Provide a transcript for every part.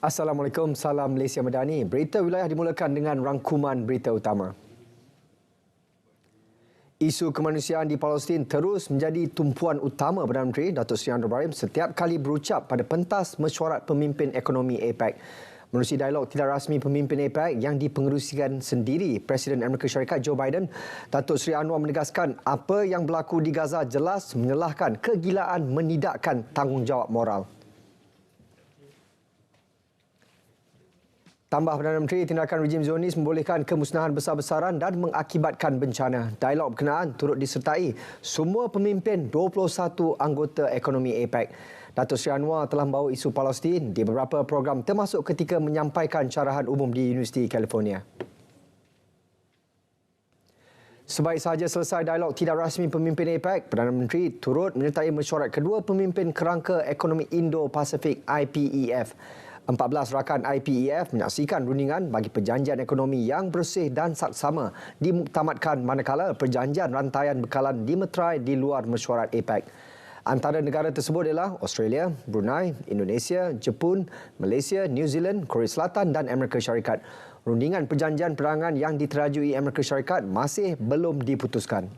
Assalamualaikum, salam Malaysia Madani. Berita wilayah dimulakan dengan rangkuman berita utama. Isu kemanusiaan di Palestin terus menjadi tumpuan utama Perdana Menteri Datuk Seri Anwar Ibrahim setiap kali berucap pada pentas mesyuarat pemimpin ekonomi APEC. Menerusi dialog tidak rasmi pemimpin APEC yang dipengerusikan sendiri Presiden Amerika Syarikat Joe Biden, Datuk Seri Anwar menegaskan apa yang berlaku di Gaza jelas menyalahkan kegilaan menidakkan tanggungjawab moral. Tambah Perdana Menteri, tindakan rejim Zionis membolehkan kemusnahan besar-besaran dan mengakibatkan bencana. Dialog berkenaan turut disertai semua pemimpin 21 anggota ekonomi APEC. Datuk Seri Anwar telah membawa isu Palestin di beberapa program termasuk ketika menyampaikan syarahan umum di Universiti California. Sebaik sahaja selesai dialog tidak rasmi pemimpin APEC, Perdana Menteri turut menyertai mesyuarat kedua pemimpin kerangka ekonomi Indo-Pasifik IPEF. 14 rakan IPEF menyaksikan rundingan bagi perjanjian ekonomi yang bersih dan saksama dimuktamadkan manakala perjanjian rantaian bekalan dimeterai di luar mesyuarat APEC. Antara negara tersebut ialah Australia, Brunei, Indonesia, Jepun, Malaysia, New Zealand, Korea Selatan dan Amerika Syarikat. Rundingan perjanjian perangan yang diterajui Amerika Syarikat masih belum diputuskan.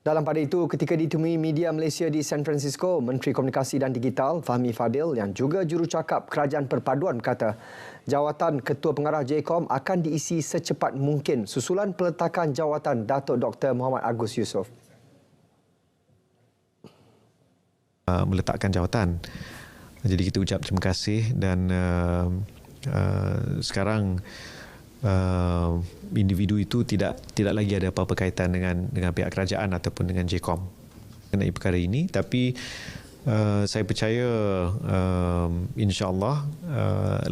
Dalam pada itu, ketika ditemui media Malaysia di San Francisco, Menteri Komunikasi dan Digital Fahmi Fadil yang juga jurucakap Kerajaan Perpaduan berkata, jawatan Ketua Pengarah JCOM akan diisi secepat mungkin susulan peletakan jawatan Datuk Dr. Muhammad Agus Yusof. Meletakkan jawatan. Jadi kita ucap terima kasih dan sekarang individu itu tidak lagi ada apa-apa kaitan dengan pihak kerajaan ataupun dengan JCOM mengenai perkara ini, tapi saya percaya insya-Allah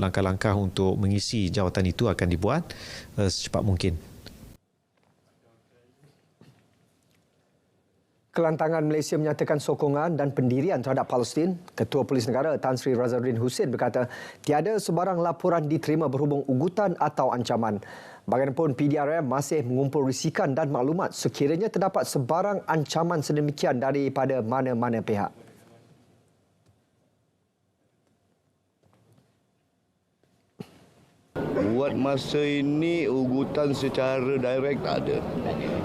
langkah-langkah untuk mengisi jawatan itu akan dibuat secepat mungkin. Kelantangan Malaysia menyatakan sokongan dan pendirian terhadap Palestin. Ketua Polis Negara Tan Sri Razarudin Husin berkata, tiada sebarang laporan diterima berhubung ugutan atau ancaman. Bagaimanapun, PDRM masih mengumpul risikan dan maklumat sekiranya terdapat sebarang ancaman sedemikian daripada mana-mana pihak. Buat masa ini ugutan secara direct tak ada.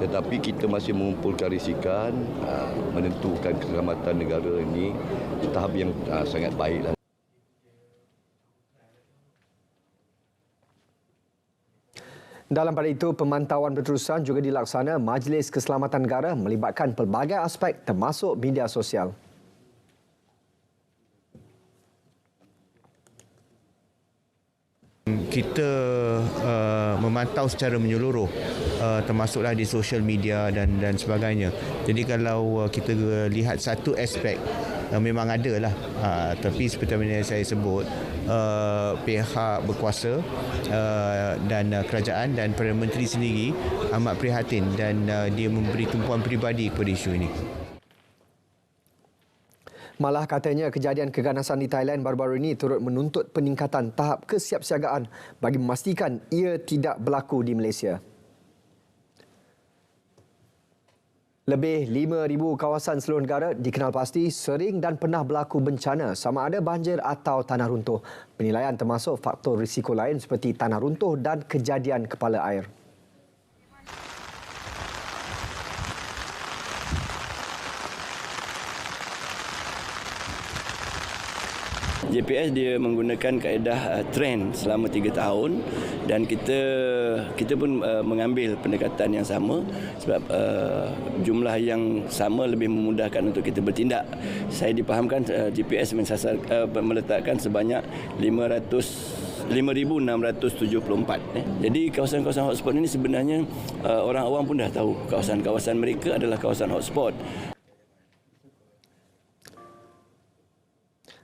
Tetapi kita masih mengumpulkan risikan, menentukan keselamatan negara ini di tahap yang sangat baiklah. Dalam pada itu, pemantauan berterusan juga dilaksana Majlis Keselamatan Negara melibatkan pelbagai aspek termasuk media sosial. Kita memantau secara menyeluruh, termasuklah di sosial media dan sebagainya. Jadi kalau kita lihat satu aspek, memang ada lah. Tapi seperti yang saya sebut, pihak berkuasa dan kerajaan dan Perdana Menteri sendiri amat prihatin dan dia memberi tumpuan peribadi kepada isu ini. Malah katanya kejadian keganasan di Thailand baru-baru ini turut menuntut peningkatan tahap kesiapsiagaan bagi memastikan ia tidak berlaku di Malaysia. Lebih 5,000 kawasan seluruh negara dikenal pasti sering dan pernah berlaku bencana sama ada banjir atau tanah runtuh. Penilaian termasuk faktor risiko lain seperti tanah runtuh dan kejadian kepala air. JPS dia menggunakan kaedah trend selama 3 tahun dan kita pun mengambil pendekatan yang sama sebab jumlah yang sama lebih memudahkan untuk kita bertindak. Saya dipahamkan JPS meletakkan sebanyak 5,674. Jadi kawasan-kawasan hotspot ini sebenarnya orang awam pun dah tahu kawasan-kawasan mereka adalah kawasan hotspot.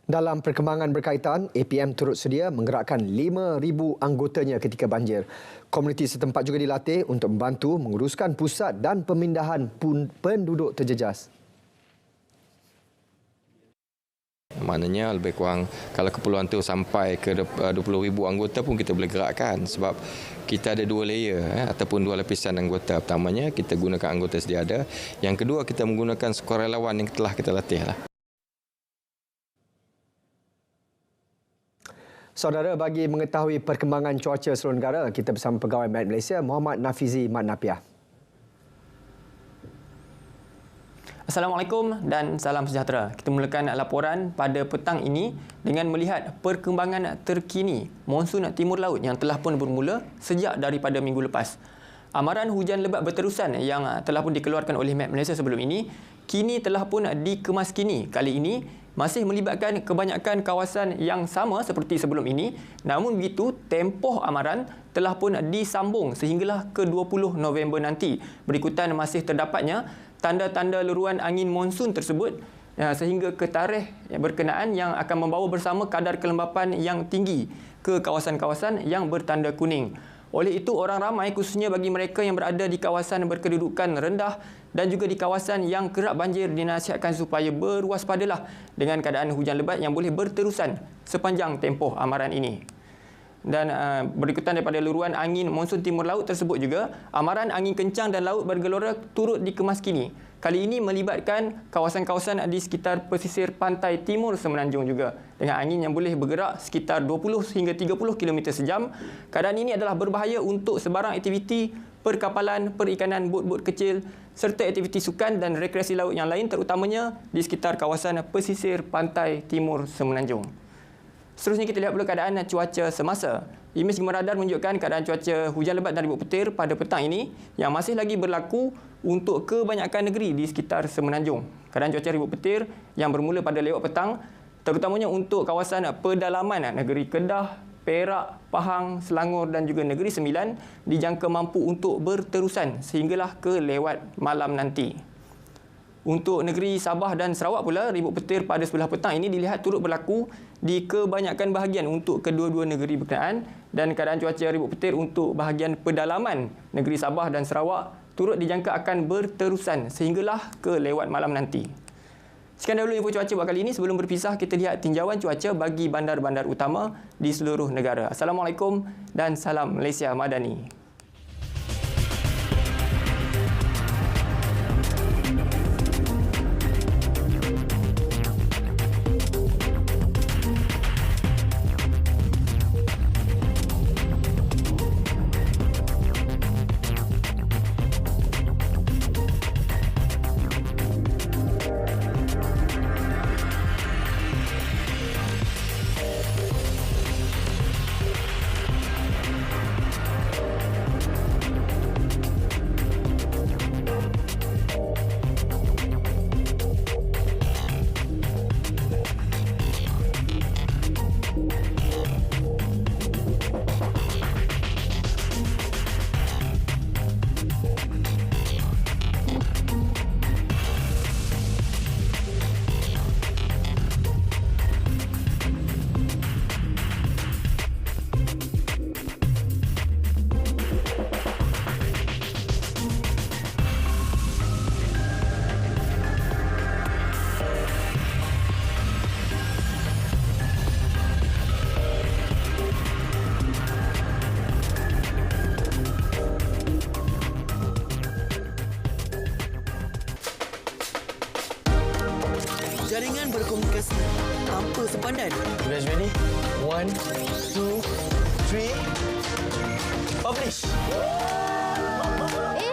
Dalam perkembangan berkaitan, APM turut sedia menggerakkan 5,000 anggotanya ketika banjir. Komuniti setempat juga dilatih untuk membantu menguruskan pusat dan pemindahan penduduk terjejas. Maknanya lebih kurang kalau keperluan tu sampai ke 20,000 anggota pun kita boleh gerakkan sebab kita ada 2 layer ataupun 2 lapisan anggota. Pertamanya kita gunakan anggota sedia ada. Yang kedua kita menggunakan sukarelawan yang telah kita latih lah. Saudara, bagi mengetahui perkembangan cuaca seluruh negara, kita bersama Pegawai Met Malaysia, Muhammad Nafizi Mat Napiah. Assalamualaikum dan salam sejahtera. Kita mulakan laporan pada petang ini dengan melihat perkembangan terkini monsun timur laut yang telah pun bermula sejak daripada minggu lepas. Amaran hujan lebat berterusan yang telah pun dikeluarkan oleh Met Malaysia sebelum ini kini telah pun dikemaskini. Kali ini masih melibatkan kebanyakan kawasan yang sama seperti sebelum ini. Namun begitu, tempoh amaran telah pun disambung sehinggalah ke 20 November nanti. Berikutan masih terdapatnya tanda-tanda leruan angin monsun tersebut sehingga ke tarikh berkenaan yang akan membawa bersama kadar kelembapan yang tinggi ke kawasan-kawasan yang bertanda kuning. Oleh itu, orang ramai khususnya bagi mereka yang berada di kawasan berkedudukan rendah dan juga di kawasan yang kerap banjir dinasihatkan supaya berwaspadalah dengan keadaan hujan lebat yang boleh berterusan sepanjang tempoh amaran ini. Dan berikutan daripada luruan angin monsun timur laut tersebut juga, amaran angin kencang dan laut bergelora turut dikemaskini. Kali ini melibatkan kawasan-kawasan di sekitar pesisir pantai timur Semenanjung juga dengan angin yang boleh bergerak sekitar 20 hingga 30 km sejam. Keadaan ini adalah berbahaya untuk sebarang aktiviti perkapalan, perikanan, bot-bot kecil serta aktiviti sukan dan rekreasi laut yang lain terutamanya di sekitar kawasan pesisir pantai timur Semenanjung. Seterusnya kita lihat pula keadaan cuaca semasa. Imej Gemar Radar menunjukkan keadaan cuaca hujan lebat dan ribut petir pada petang ini yang masih lagi berlaku untuk kebanyakan negeri di sekitar Semenanjung. Keadaan cuaca ribut petir yang bermula pada lewat petang terutamanya untuk kawasan pedalaman negeri Kedah, Perak, Pahang, Selangor dan juga Negeri Sembilan dijangka mampu untuk berterusan sehinggalah ke lewat malam nanti. Untuk negeri Sabah dan Sarawak pula, ribut petir pada sebelah petang ini dilihat turut berlaku di kebanyakan bahagian untuk kedua-dua negeri berkenaan dan keadaan cuaca ribut petir untuk bahagian pedalaman negeri Sabah dan Sarawak turut dijangka akan berterusan sehinggalah ke lewat malam nanti. Sekian dahulu info cuaca buat kali ini. Sebelum berpisah, kita lihat tinjauan cuaca bagi bandar-bandar utama di seluruh negara. Assalamualaikum dan salam Malaysia Madani. Jaringan berkomunikasi tanpa sempadan. You guys ready? 1, 2, 3. Publish!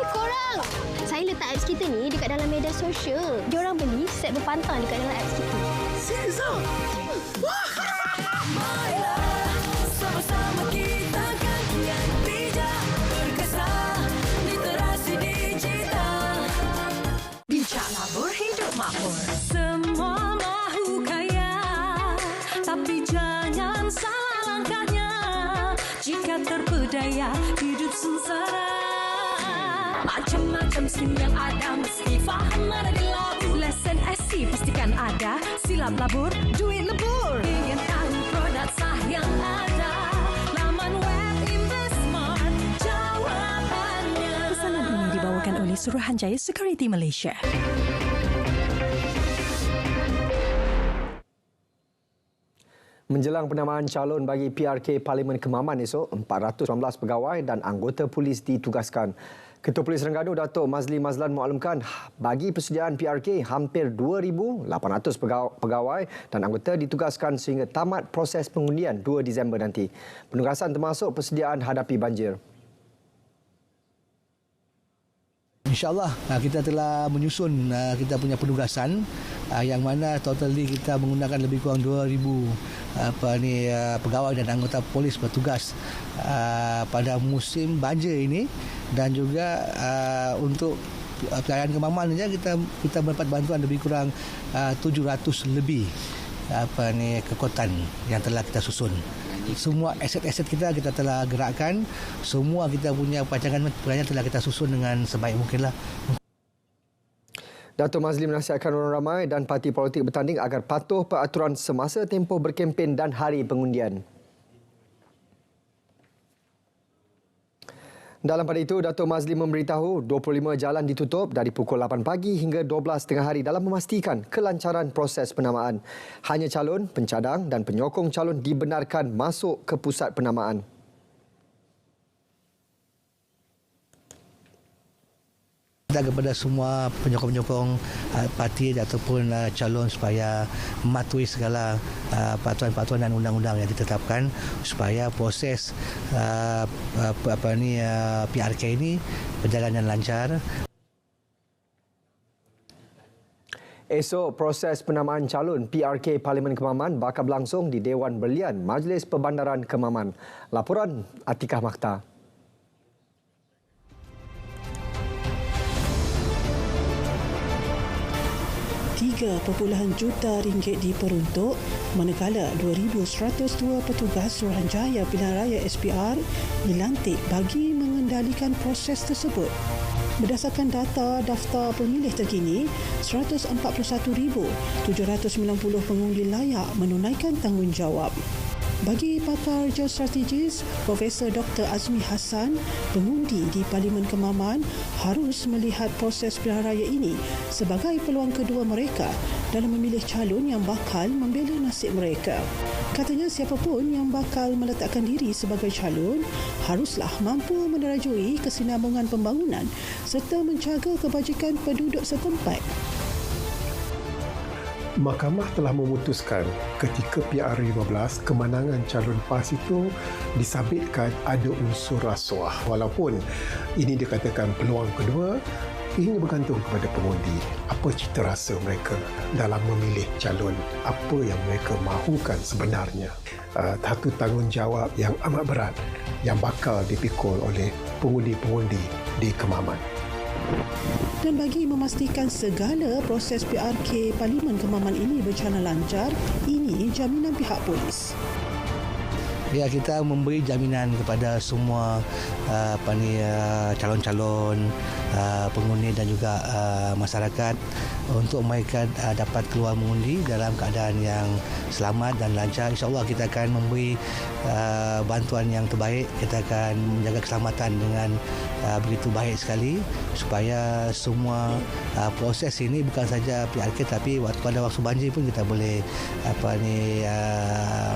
Korang! Saya letak apps kita ni dekat dalam media sosial. Diorang beli set berpantang dekat dalam apps kita. Serius ah? Wah! Marilah sama-sama kita kan kian bijak berkesan literasi digital. Bijaklah berhidup makmur. Semua mahu kaya, tapi jangan salah langkahnya. Jika terpedaya hidup sengsara. Macam-macam skim yang ada mesti faham ada di labu. Lesen SC pastikan ada. Silap labur, duit lebur. Ingin tahu produk sah yang ada. Laman web Investmart jawabannya. Pesanan ini dibawakan oleh Suruhanjaya Security Malaysia. Menjelang penamaan calon bagi PRK Parlimen Kemaman esok, 419 pegawai dan anggota polis ditugaskan. Ketua Polis Terengganu Datuk Mazli Mazlan maklumkan bagi persediaan PRK hampir 2,800 pegawai dan anggota ditugaskan sehingga tamat proses pengundian 2 Disember nanti. Penugasan termasuk persediaan hadapi banjir. InsyaAllah kita telah menyusun kita punya penugasan yang mana totally kita menggunakan lebih kurang 2,000 pegawai dan anggota polis bertugas pada musim banjir ini, dan juga untuk pelayanan Kemaman saja kita mendapat bantuan lebih kurang 700 lebih kekuatan yang telah kita susun. Semua aset-aset kita telah gerakkan, semua kita punya perancangan telah kita susun dengan sebaik mungkinlah. Datuk Mazli menasihatkan orang ramai dan parti politik bertanding agar patuh peraturan semasa tempoh berkempen dan hari pengundian. Dalam pada itu, Datuk Mazli memberitahu 25 jalan ditutup dari pukul 8 pagi hingga 12 tengah hari dalam memastikan kelancaran proses penamaan. Hanya calon, pencadang dan penyokong calon dibenarkan masuk ke pusat penamaan. Kepada semua penyokong-penyokong parti ataupun calon supaya mematuhi segala peraturan-peraturan dan undang-undang yang ditetapkan supaya proses PRK ini berjalan dengan lancar. Esok, proses penamaan calon PRK Parlimen Kemaman bakal berlangsung di Dewan Berlian Majlis Perbandaran Kemaman. Laporan Atikah Makhtar. RM3.1 juta diperuntuk, manakala 2,102 petugas Suruhanjaya Pilihan Raya SPR dilantik bagi mengendalikan proses tersebut. Berdasarkan data daftar pemilih terkini, 141,790 pengundi layak menunaikan tanggungjawab. Bagi pakar geostrategis Profesor Dr. Azmi Hassan, pengundi di Parlimen Kemaman harus melihat proses pilihan raya ini sebagai peluang kedua mereka dalam memilih calon yang bakal membela nasib mereka. Katanya siapapun yang bakal meletakkan diri sebagai calon haruslah mampu menerajui kesinambungan pembangunan serta menjaga kebajikan penduduk setempat. Mahkamah telah memutuskan ketika PR15 kemenangan calon PAS itu disabitkan ada unsur rasuah. Walaupun ini dikatakan peluang kedua, ini bergantung kepada pengundi. Apa cita rasa mereka dalam memilih calon, apa yang mereka mahukan sebenarnya. Satu tanggungjawab yang amat berat yang bakal dipikul oleh pengundi-pengundi di Kemaman. Dan bagi memastikan segala proses PRK Parlimen Kemaman ini berjalan lancar, ini jaminan pihak polis. Ya, kita memberi jaminan kepada semua calon-calon pengundi dan juga masyarakat untuk mereka dapat keluar mengundi dalam keadaan yang selamat dan lancar. InsyaAllah kita akan memberi bantuan yang terbaik. Kita akan menjaga keselamatan dengan begitu baik sekali supaya semua proses ini bukan saja PRK tapi pada waktu banjir pun kita boleh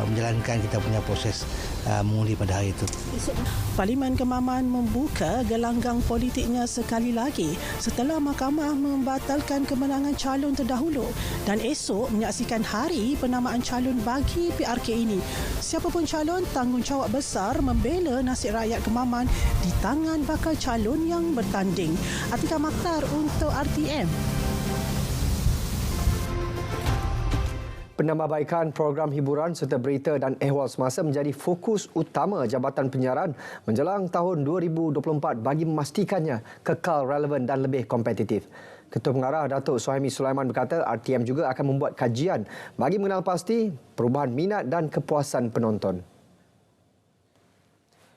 menjalankan kita punya proses mengundi pada hari itu. Parlimen Kemaman membuka gelanggang politiknya sekali lagi setelah mahkamah membatalkan kemenangan calon terdahulu dan esok menyaksikan hari penamaan calon bagi PRK ini. Siapapun calon, tanggungjawab besar membela nasib rakyat Kemaman di tangan bakal calon yang bertanding. Atikah Makhtar untuk RTM. Penambahbaikan program hiburan serta berita dan ehwal semasa menjadi fokus utama Jabatan Penyiaran menjelang tahun 2024 bagi memastikannya kekal relevan dan lebih kompetitif. Ketua Pengarah Datuk Suhaimi Sulaiman berkata RTM juga akan membuat kajian bagi mengenal pasti perubahan minat dan kepuasan penonton.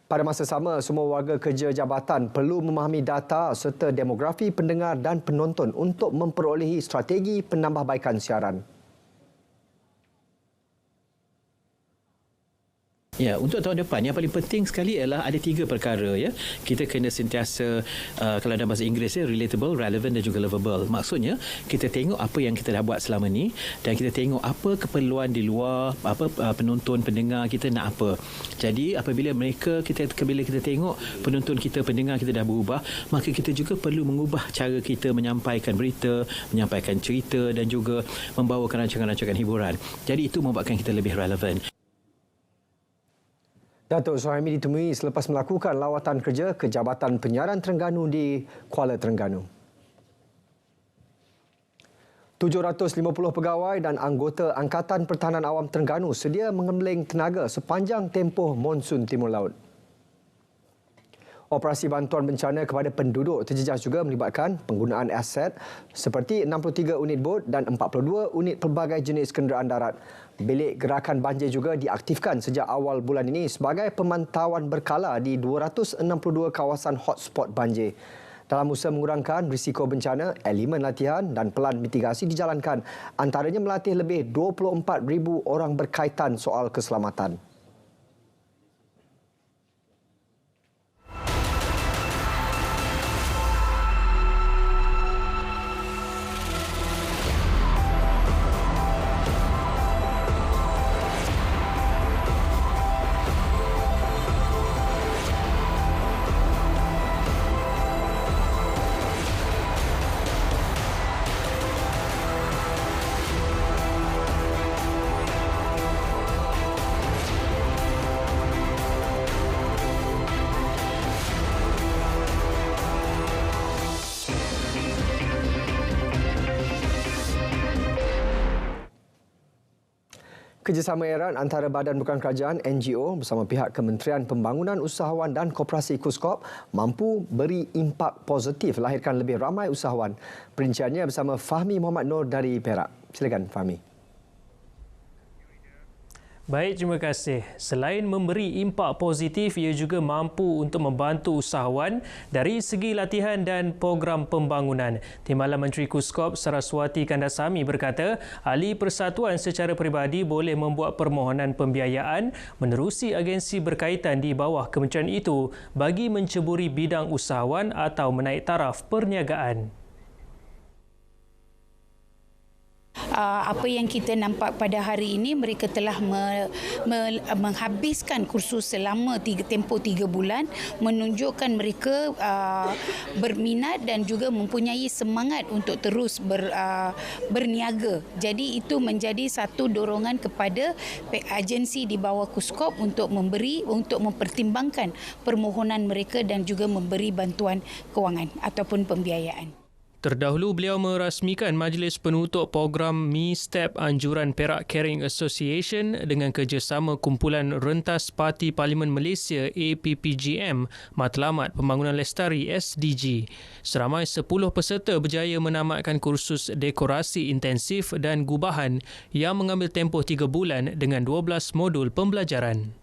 Pada masa sama, semua warga kerja jabatan perlu memahami data serta demografi pendengar dan penonton untuk memperolehi strategi penambahbaikan siaran. Ya, untuk tahun depan yang paling penting sekali ialah ada 3 perkara ya. Kita kena sentiasa kalau dalam bahasa Inggeris relatable, relevant dan juga lovable. Maksudnya kita tengok apa yang kita dah buat selama ni dan kita tengok apa keperluan di luar, apa penonton, pendengar kita nak apa. Jadi apabila kita tengok penonton kita, pendengar kita dah berubah, maka kita juga perlu mengubah cara kita menyampaikan berita, menyampaikan cerita dan juga membawakan rancangan-rancangan hiburan. Jadi itu membuatkan kita lebih relevan. Datuk Suhaimi ditemui selepas melakukan lawatan kerja ke Jabatan Penyiaran Terengganu di Kuala Terengganu. 750 pegawai dan anggota Angkatan Pertahanan Awam Terengganu sedia mengembeling tenaga sepanjang tempoh monsun Timur Laut. Operasi bantuan bencana kepada penduduk terjejas juga melibatkan penggunaan aset seperti 63 unit bot dan 42 unit pelbagai jenis kenderaan darat. Bilik gerakan banjir juga diaktifkan sejak awal bulan ini sebagai pemantauan berkala di 262 kawasan hotspot banjir. Dalam usaha mengurangkan risiko bencana, elemen latihan dan pelan mitigasi dijalankan. Antaranya melatih lebih 24,000 orang berkaitan soal keselamatan. Kerjasama erat antara Badan Bukan Kerajaan NGO bersama pihak Kementerian Pembangunan Usahawan dan Koperasi KUSKOP mampu beri impak positif lahirkan lebih ramai usahawan. Perinciannya bersama Fahmi Muhammad Nur dari Perak. Silakan Fahmi. Baik, terima kasih. Selain memberi impak positif, ia juga mampu untuk membantu usahawan dari segi latihan dan program pembangunan. Timbalan Menteri KUSKOP Saraswati Kandasamy berkata, ahli persatuan secara peribadi boleh membuat permohonan pembiayaan menerusi agensi berkaitan di bawah kementerian itu bagi menceburi bidang usahawan atau menaik taraf perniagaan. Apa yang kita nampak pada hari ini, mereka telah menghabiskan kursus selama tempoh 3 bulan, menunjukkan mereka berminat dan juga mempunyai semangat untuk terus berniaga. Jadi itu menjadi satu dorongan kepada agensi di bawah KUSKOP untuk mempertimbangkan permohonan mereka dan juga memberi bantuan kewangan ataupun pembiayaan. Terdahulu, beliau merasmikan majlis penutup program Mi-Step Anjuran Perak Caring Association dengan kerjasama Kumpulan Rentas Parti Parlimen Malaysia APPGM Matlamat Pembangunan Lestari SDG. Seramai 10 peserta berjaya menamatkan kursus dekorasi intensif dan gubahan yang mengambil tempoh 3 bulan dengan 12 modul pembelajaran.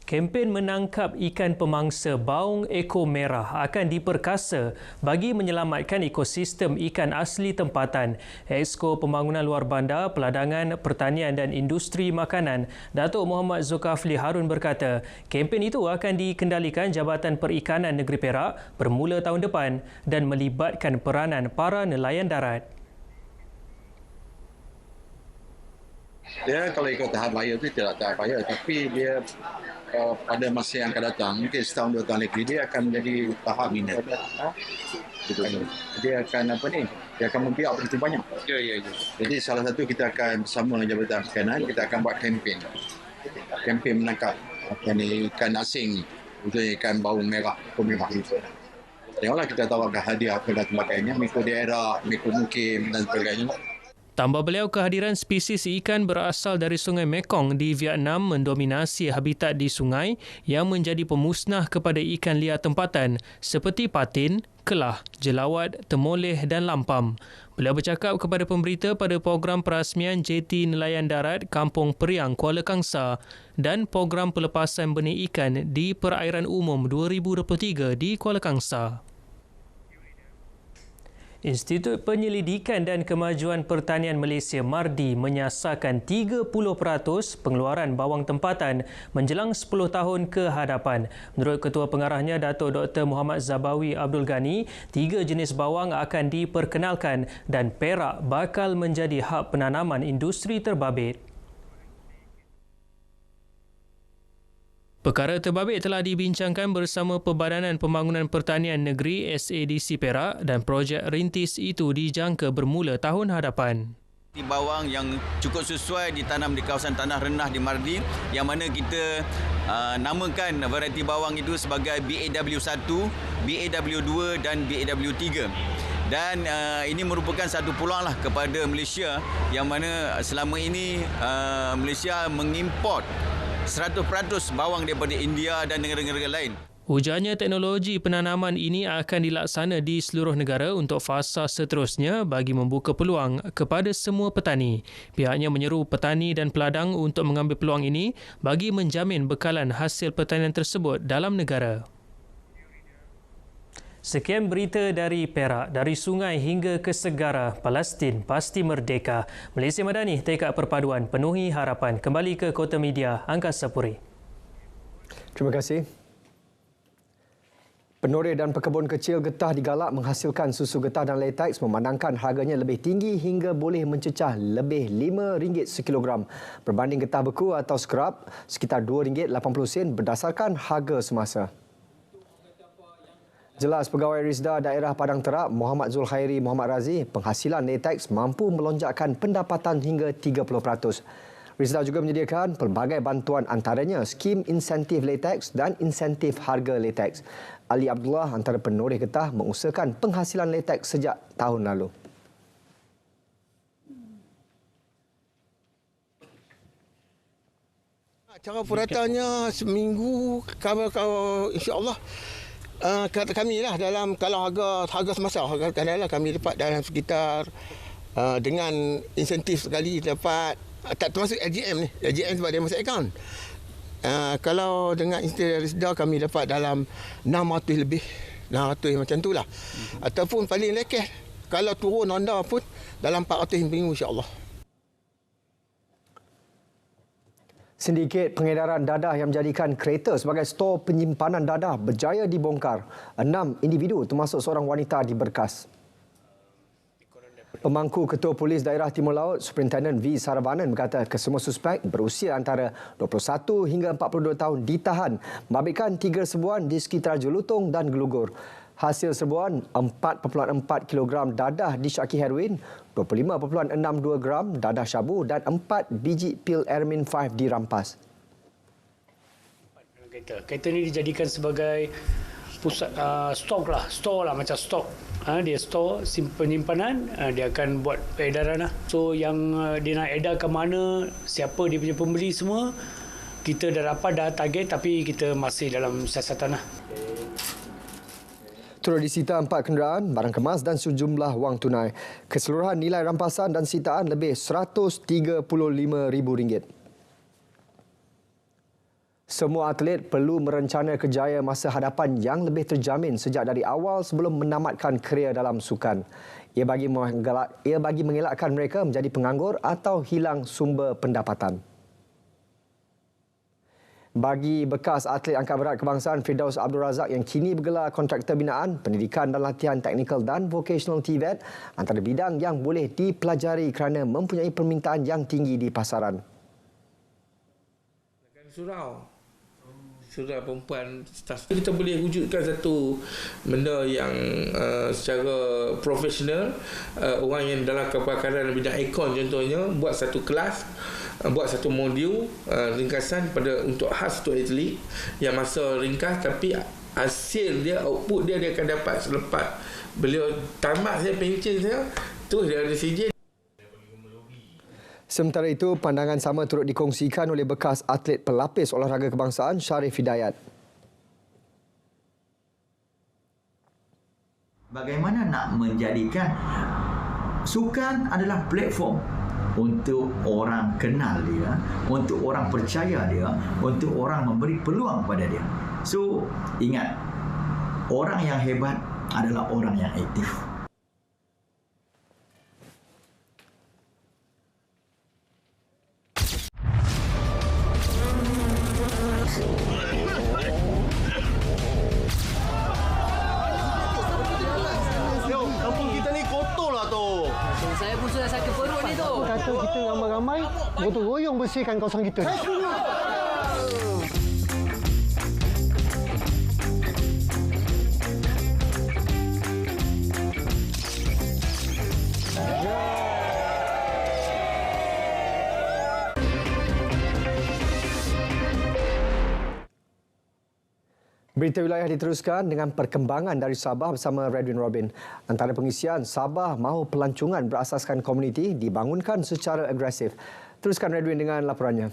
Kempen menangkap ikan pemangsa baung ekor merah akan diperkasa bagi menyelamatkan ekosistem ikan asli tempatan. Exco Pembangunan Luar Bandar, Peladangan, Pertanian dan Industri Makanan, Datuk Muhammad Zulkifli Harun berkata, kempen itu akan dikendalikan Jabatan Perikanan Negeri Perak bermula tahun depan dan melibatkan peranan para nelayan darat. Dia kalau ikut tahap raya itu tidak tahap raya, tapi dia pada masa yang akan datang, mungkin setahun 2 tahun lagi, dia akan menjadi tahap minat. Dia akan dia akan membiak begitu banyak. Ya. Jadi salah satu kita akan bersama dengan Jabatan Perikanan, kita akan buat kempen menangkap ikan asing ni, khususnya ikan baung merah, ekor merah itu. Tengoklah kita tawarkan hadiah dan sebagainya, mengikut daerah, mengikut mukim dan sebagainya. Tambah beliau, kehadiran spesies ikan berasal dari Sungai Mekong di Vietnam mendominasi habitat di sungai yang menjadi pemusnah kepada ikan liar tempatan seperti patin, kelah, jelawat, temoleh dan lampam. Beliau bercakap kepada pemberita pada program perasmian JT Nelayan Darat Kampung Periang, Kuala Kangsar dan program pelepasan benih ikan di Perairan Umum 2023 di Kuala Kangsar. Institut Penyelidikan dan Kemajuan Pertanian Malaysia MARDI menyasarkan 30% pengeluaran bawang tempatan menjelang 10 tahun ke hadapan. Menurut Ketua Pengarahnya Dato' Dr. Muhammad Zabawi Abdul Ghani, 3 jenis bawang akan diperkenalkan dan Perak bakal menjadi hub penanaman industri terbabit. Perkara terbabit telah dibincangkan bersama Perbadanan Pembangunan Pertanian Negeri SADC Perak dan projek rintis itu dijangka bermula tahun hadapan. Bawang yang cukup sesuai ditanam di kawasan tanah rendah di MARDI, yang mana kita namakan varieti bawang itu sebagai BAW1, BAW2 dan BAW3. Dan ini merupakan satu peluanglah kepada Malaysia, yang mana selama ini Malaysia mengimport 100% bawang daripada India dan negara-negara lain. Ujarnya teknologi penanaman ini akan dilaksana di seluruh negara untuk fasa seterusnya bagi membuka peluang kepada semua petani. Pihaknya menyeru petani dan peladang untuk mengambil peluang ini bagi menjamin bekalan hasil pertanian tersebut dalam negara. Sekian berita dari Perak, dari sungai hingga ke segara, Palestin pasti merdeka. Malaysia Madani, tekad perpaduan, penuhi harapan. Kembali ke Kota Media, Angkasa Puri. Terima kasih. Penoreh dan pekebun kecil getah digalak menghasilkan susu getah dan latex memandangkan harganya lebih tinggi hingga boleh mencecah lebih RM5 sekilogram berbanding getah beku atau scrub sekitar RM2.80 berdasarkan harga semasa. Jelas Pegawai Risda Daerah Padang Terap Muhammad Zulkhairi Muhammad Razi, penghasilan latex mampu melonjakkan pendapatan hingga 30%. Risda juga menyediakan pelbagai bantuan antaranya skim insentif latex dan insentif harga latex. Ali Abdullah antara penoreh getah mengusahakan penghasilan latex sejak tahun lalu. Cara peratannya seminggu kalau insya-Allah kata kami lah dalam kalau harga semasa kadang-kadang kami dapat dalam sekitar dengan insentif sekali dapat tak termasuk LGM ni. LGM sebab dia masuk akaun. Kalau dengan insentif Risda kami dapat dalam 600 lebih. 600 macam tu lah. Ataupun paling lekeh kalau turun Honda pun dalam 400 minggu insya-Allah. Sindiket pengedaran dadah yang menjadikan kereta sebagai stor penyimpanan dadah berjaya dibongkar. 6 individu termasuk seorang wanita diberkas. Pemangku Ketua Polis Daerah Timur Laut, Superintendent V. Saravanan berkata kesemua suspek berusia antara 21 hingga 42 tahun ditahan membabitkan 3 serbuan di sekitar Jelutong dan Gelugur. Hasil serbuan 4.4 kg dadah disyaki heroin, 25.62 gram dadah syabu dan 4 biji pil Ermin 5 dirampas. Kereta ini dijadikan sebagai pusat stok lah macam stok. Dia stok penyimpanan, dia akan buat peredaran lah. So yang dia nak edar ke mana, siapa dia punya pembeli semua, kita dah target tapi kita masih dalam siasatan lah. Turut disita 4 kenderaan, barang kemas dan sejumlah wang tunai. Keseluruhan nilai rampasan dan sitaan lebih RM135,000. Semua atlet perlu merencana kerjaya masa hadapan yang lebih terjamin sejak dari awal sebelum menamatkan kerjaya dalam sukan. Ia bagi mengelakkan mereka menjadi penganggur atau hilang sumber pendapatan. Bagi bekas atlet angkat berat kebangsaan Firdaus Abdul Razak yang kini bergelar kontraktor binaan, pendidikan dan latihan teknikal dan vocational TVET antara bidang yang boleh dipelajari kerana mempunyai permintaan yang tinggi di pasaran. Surau perempuan staf. Kita boleh wujudkan satu benda yang secara profesional, orang yang dalam kepakaran bidang ekon contohnya buat satu kelas, buat satu modul ringkasan untuk khas untuk atlet yang masa ringkas tapi hasil dia, output dia akan dapat selepas beliau tamat saya pencen saya terus dia ada CJ. Sementara itu, pandangan sama turut dikongsikan oleh bekas atlet pelapis olahraga kebangsaan Syarif Hidayat. Bagaimana nak menjadikan sukan adalah platform untuk orang kenal dia, untuk orang percaya dia, untuk orang memberi peluang kepada dia. So, ingat, orang yang hebat adalah orang yang aktif. dah sakit perut ni tu. Kata kita ramai-ramai gotong royong bersihkan kawasan kita ni. Berita wilayah diteruskan dengan perkembangan dari Sabah bersama Redwin Robin. Antara pengisian, Sabah mahu pelancongan berasaskan komuniti dibangunkan secara agresif. Teruskan Redwin dengan laporannya.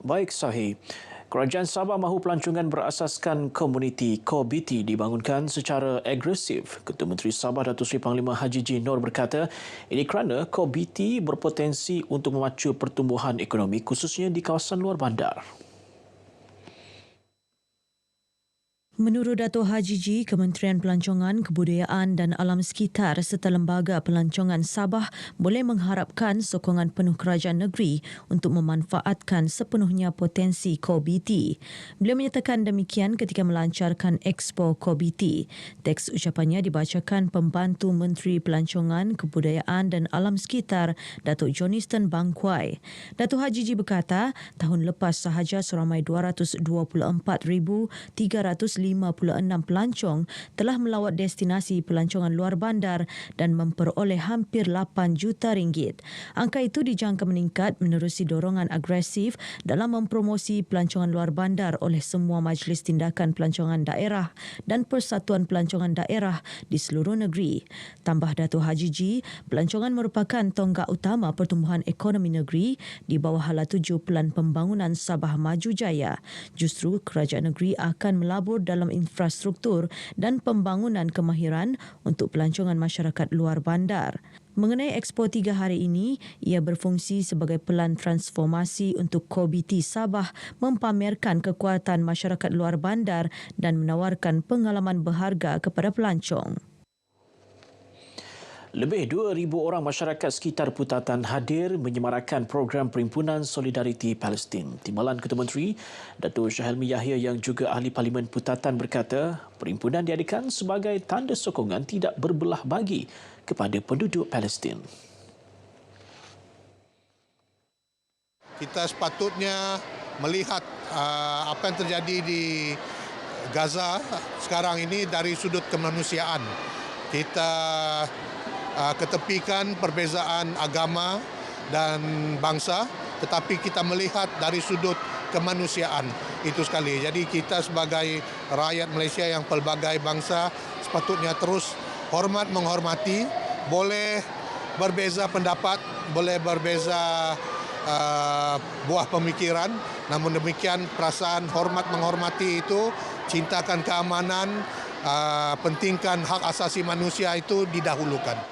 Baik, Sahih. Kerajaan Sabah mahu pelancongan berasaskan komuniti KOBT dibangunkan secara agresif. Ketua Menteri Sabah Datuk Seri Panglima Haji G. Noor berkata, ini kerana KOBT berpotensi untuk memacu pertumbuhan ekonomi khususnya di kawasan luar bandar. Menurut Dato' Haji G, Kementerian Pelancongan, Kebudayaan dan Alam Sekitar serta Lembaga Pelancongan Sabah boleh mengharapkan sokongan penuh kerajaan negeri untuk memanfaatkan sepenuhnya potensi KOBT. Beliau menyatakan demikian ketika melancarkan Expo KOBT. Teks ucapannya dibacakan Pembantu Menteri Pelancongan, Kebudayaan dan Alam Sekitar, Datuk Johnston Bangkwai. Dato' Haji G berkata, tahun lepas sahaja seramai 224,356 pelancong telah melawat destinasi pelancongan luar bandar dan memperoleh hampir 8 juta ringgit. Angka itu dijangka meningkat menerusi dorongan agresif dalam mempromosi pelancongan luar bandar oleh semua majlis tindakan pelancongan daerah dan persatuan pelancongan daerah di seluruh negeri. Tambah Dato' Haji G, pelancongan merupakan tonggak utama pertumbuhan ekonomi negeri di bawah hala tuju Pelan Pembangunan Sabah Maju Jaya. Justru kerajaan negeri akan melabur dalam infrastruktur dan pembangunan kemahiran untuk pelancongan masyarakat luar bandar. Mengenai Expo 3 hari ini, ia berfungsi sebagai pelan transformasi untuk KOBT Sabah mempamerkan kekuatan masyarakat luar bandar dan menawarkan pengalaman berharga kepada pelancong. Lebih 2,000 orang masyarakat sekitar Putatan hadir menyemarakan program Perhimpunan Solidariti Palestin. Timbalan Ketua Menteri, Datuk Syahelmi Yahya yang juga Ahli Parlimen Putatan berkata, perhimpunan diadakan sebagai tanda sokongan tidak berbelah bagi kepada penduduk Palestin. Kita sepatutnya melihat apa yang terjadi di Gaza sekarang ini dari sudut kemanusiaan. Kita ketepikan perbezaan agama dan bangsa, tetapi kita melihat dari sudut kemanusiaan itu sekali. Jadi kita sebagai rakyat Malaysia yang pelbagai bangsa sepatutnya terus hormat menghormati, boleh berbeza pendapat, boleh berbeza buah pemikiran, namun demikian perasaan hormat menghormati itu, cintakan keamanan, pentingkan hak asasi manusia itu didahulukan.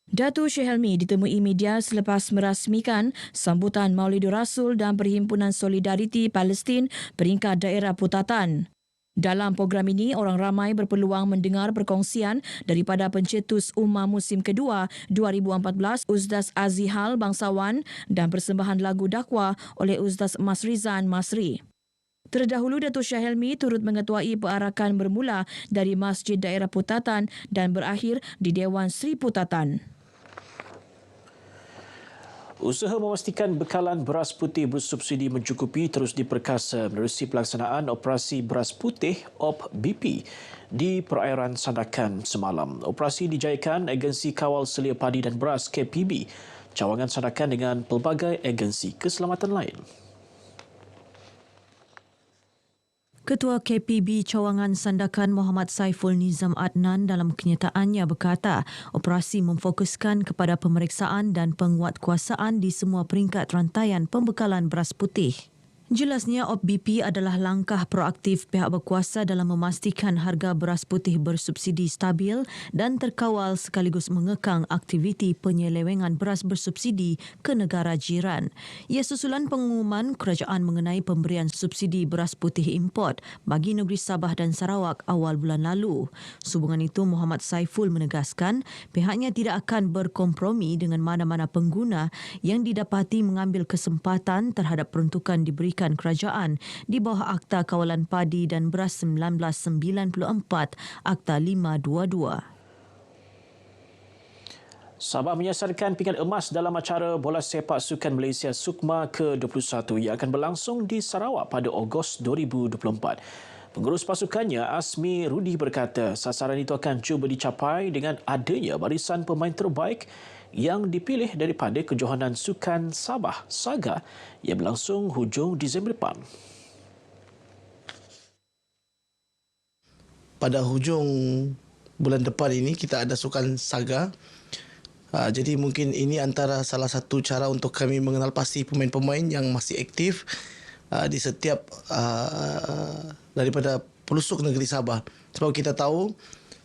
Datuk Syahelmi ditemui media selepas merasmikan sambutan Maulidur Rasul dan Perhimpunan Solidariti Palestin peringkat daerah Putatan. Dalam program ini, orang ramai berpeluang mendengar perkongsian daripada pencetus Ummah Musim Kedua 2014 Ustaz Azihal Bangsawan dan persembahan lagu dakwah oleh Ustaz Masrizan Masri. Terdahulu, Datuk Syahelmi turut mengetuai perarakan bermula dari Masjid Daerah Putatan dan berakhir di Dewan Sri Putatan. Usaha memastikan bekalan beras putih bersubsidi mencukupi terus diperkasa menerusi pelaksanaan Operasi Beras Putih OPBP di perairan Sandakan semalam. Operasi dijayakan Agensi Kawal Selia Padi dan Beras KPB, cawangan Sandakan dengan pelbagai agensi keselamatan lain. Ketua KPB Cawangan Sandakan Muhammad Saiful Nizam Adnan dalam kenyataannya berkata, operasi memfokuskan kepada pemeriksaan dan penguatkuasaan di semua peringkat rantaian pembekalan beras putih. Jelasnya, OPBP adalah langkah proaktif pihak berkuasa dalam memastikan harga beras putih bersubsidi stabil dan terkawal sekaligus mengekang aktiviti penyelewengan beras bersubsidi ke negara jiran. Ia susulan pengumuman kerajaan mengenai pemberian subsidi beras putih import bagi negeri Sabah dan Sarawak awal bulan lalu. Sehubungan itu, Muhammad Saiful menegaskan pihaknya tidak akan berkompromi dengan mana-mana pengguna yang didapati mengambil kesempatan terhadap peruntukan diberikan kerajaan di bawah Akta Kawalan Padi dan Beras 1994, Akta 522. Sabah menyasarkan pingat emas dalam acara bola sepak sukan Malaysia SUKMA ke-21 yang akan berlangsung di Sarawak pada Ogos 2024. Pengurus pasukannya, Asmi Rudi berkata sasaran itu akan cuba dicapai dengan adanya barisan pemain terbaik yang dipilih daripada Kejohanan Sukan Sabah SAGA yang berlangsung hujung Disember depan. Pada hujung bulan depan ini kita ada Sukan SAGA. Jadi mungkin ini antara salah satu cara untuk kami mengenal pasti pemain-pemain yang masih aktif di setiap daripada pelosok negeri Sabah. Sebab kita tahu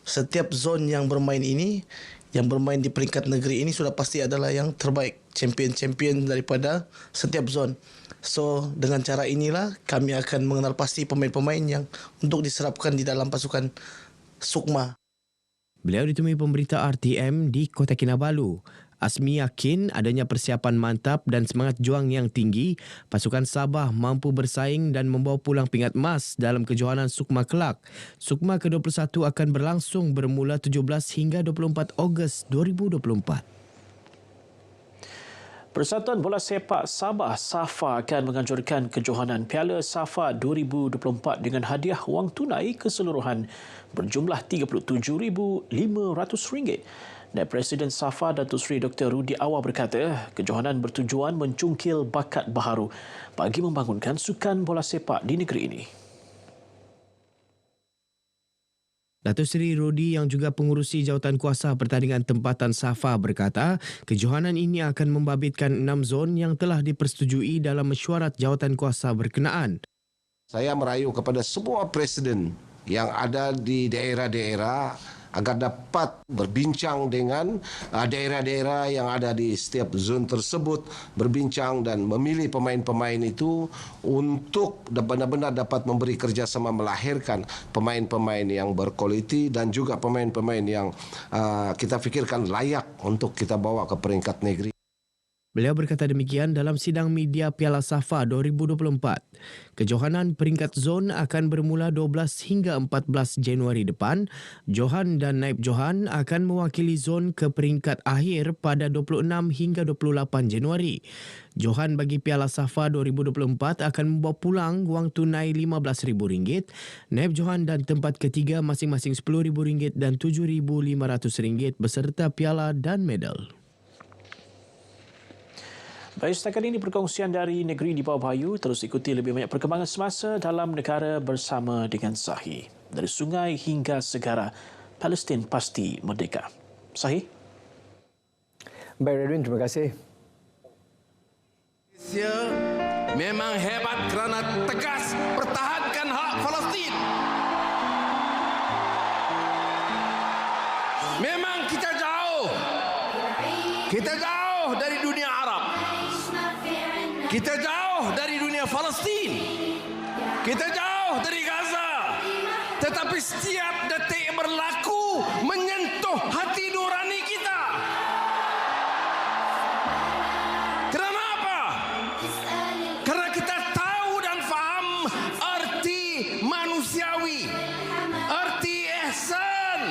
setiap zon yang bermain ini, yang bermain di peringkat negeri ini sudah pasti adalah yang terbaik, champion-champion daripada setiap zon. So dengan cara inilah kami akan mengenal pasti pemain-pemain yang untuk diserapkan di dalam pasukan SUKMA. Beliau ditemui pemberita RTM di Kota Kinabalu. Asmi yakin adanya persiapan mantap dan semangat juang yang tinggi, pasukan Sabah mampu bersaing dan membawa pulang pingat emas dalam kejohanan SUKMA kelak. SUKMA ke-21 akan berlangsung bermula 17 hingga 24 Ogos 2024. Persatuan Bola Sepak Sabah SAFA akan menganjurkan kejohanan Piala SAFA 2024 dengan hadiah wang tunai keseluruhan berjumlah RM37,500. Naib Presiden SAFA Datuk Seri Dr. Rudi Awar berkata, kejohanan bertujuan mencungkil bakat baharu bagi membangunkan sukan bola sepak di negeri ini. Datuk Seri Rudi yang juga pengurusi jawatan kuasa pertandingan tempatan SAFA berkata, kejohanan ini akan membabitkan 6 zon yang telah dipersetujui dalam mesyuarat jawatan kuasa berkenaan. Saya merayu kepada semua presiden yang ada di daerah-daerah agar dapat berbincang dengan daerah-daerah yang ada di setiap zon tersebut, berbincang dan memilih pemain-pemain itu untuk benar-benar dapat memberi kerjasama melahirkan pemain-pemain yang berkualiti dan juga pemain-pemain yang kita fikirkan layak untuk kita bawa ke peringkat negeri. Beliau berkata demikian dalam sidang media Piala SAFA 2024. Kejohanan peringkat zon akan bermula 12 hingga 14 Januari depan. Johan dan Naib Johan akan mewakili zon ke peringkat akhir pada 26 hingga 28 Januari. Johan bagi Piala SAFA 2024 akan membawa pulang wang tunai RM15,000. Naib Johan dan tempat ketiga masing-masing RM10,000 dan RM7,500 beserta piala dan medal. Baik, setakat ini perkongsian dari negeri di bawah Bayu. Terus ikuti lebih banyak perkembangan semasa dalam negara bersama dengan Sahi. Dari sungai hingga segara, Palestin pasti merdeka. Sahi? Baik, Redwin, terima kasih. Malaysia memang hebat kerana tegas pertahankan hak Palestin. Memang kita jauh dari dunia Arab. Kita jauh dari dunia Palestin. Kita jauh dari Gaza. Tetapi setiap detik berlaku menyentuh hati nurani kita. Kerana apa? Kerana kita tahu dan faham arti manusiawi, arti ihsan,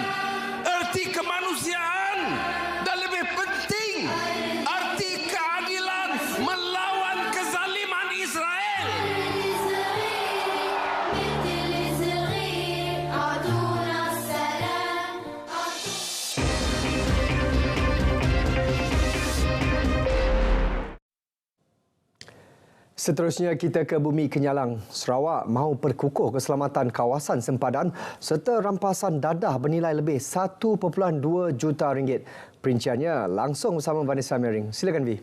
arti kemanusiaan dan lebih penting arti keadilan melawan kezaliman Israel. Seterusnya kita ke Bumi Kenyalang. Sarawak mahu perkukuh keselamatan kawasan sempadan serta rampasan dadah bernilai lebih RM1.2 juta. Perinciannya langsung bersama Vanessa Mering. Silakan Vi.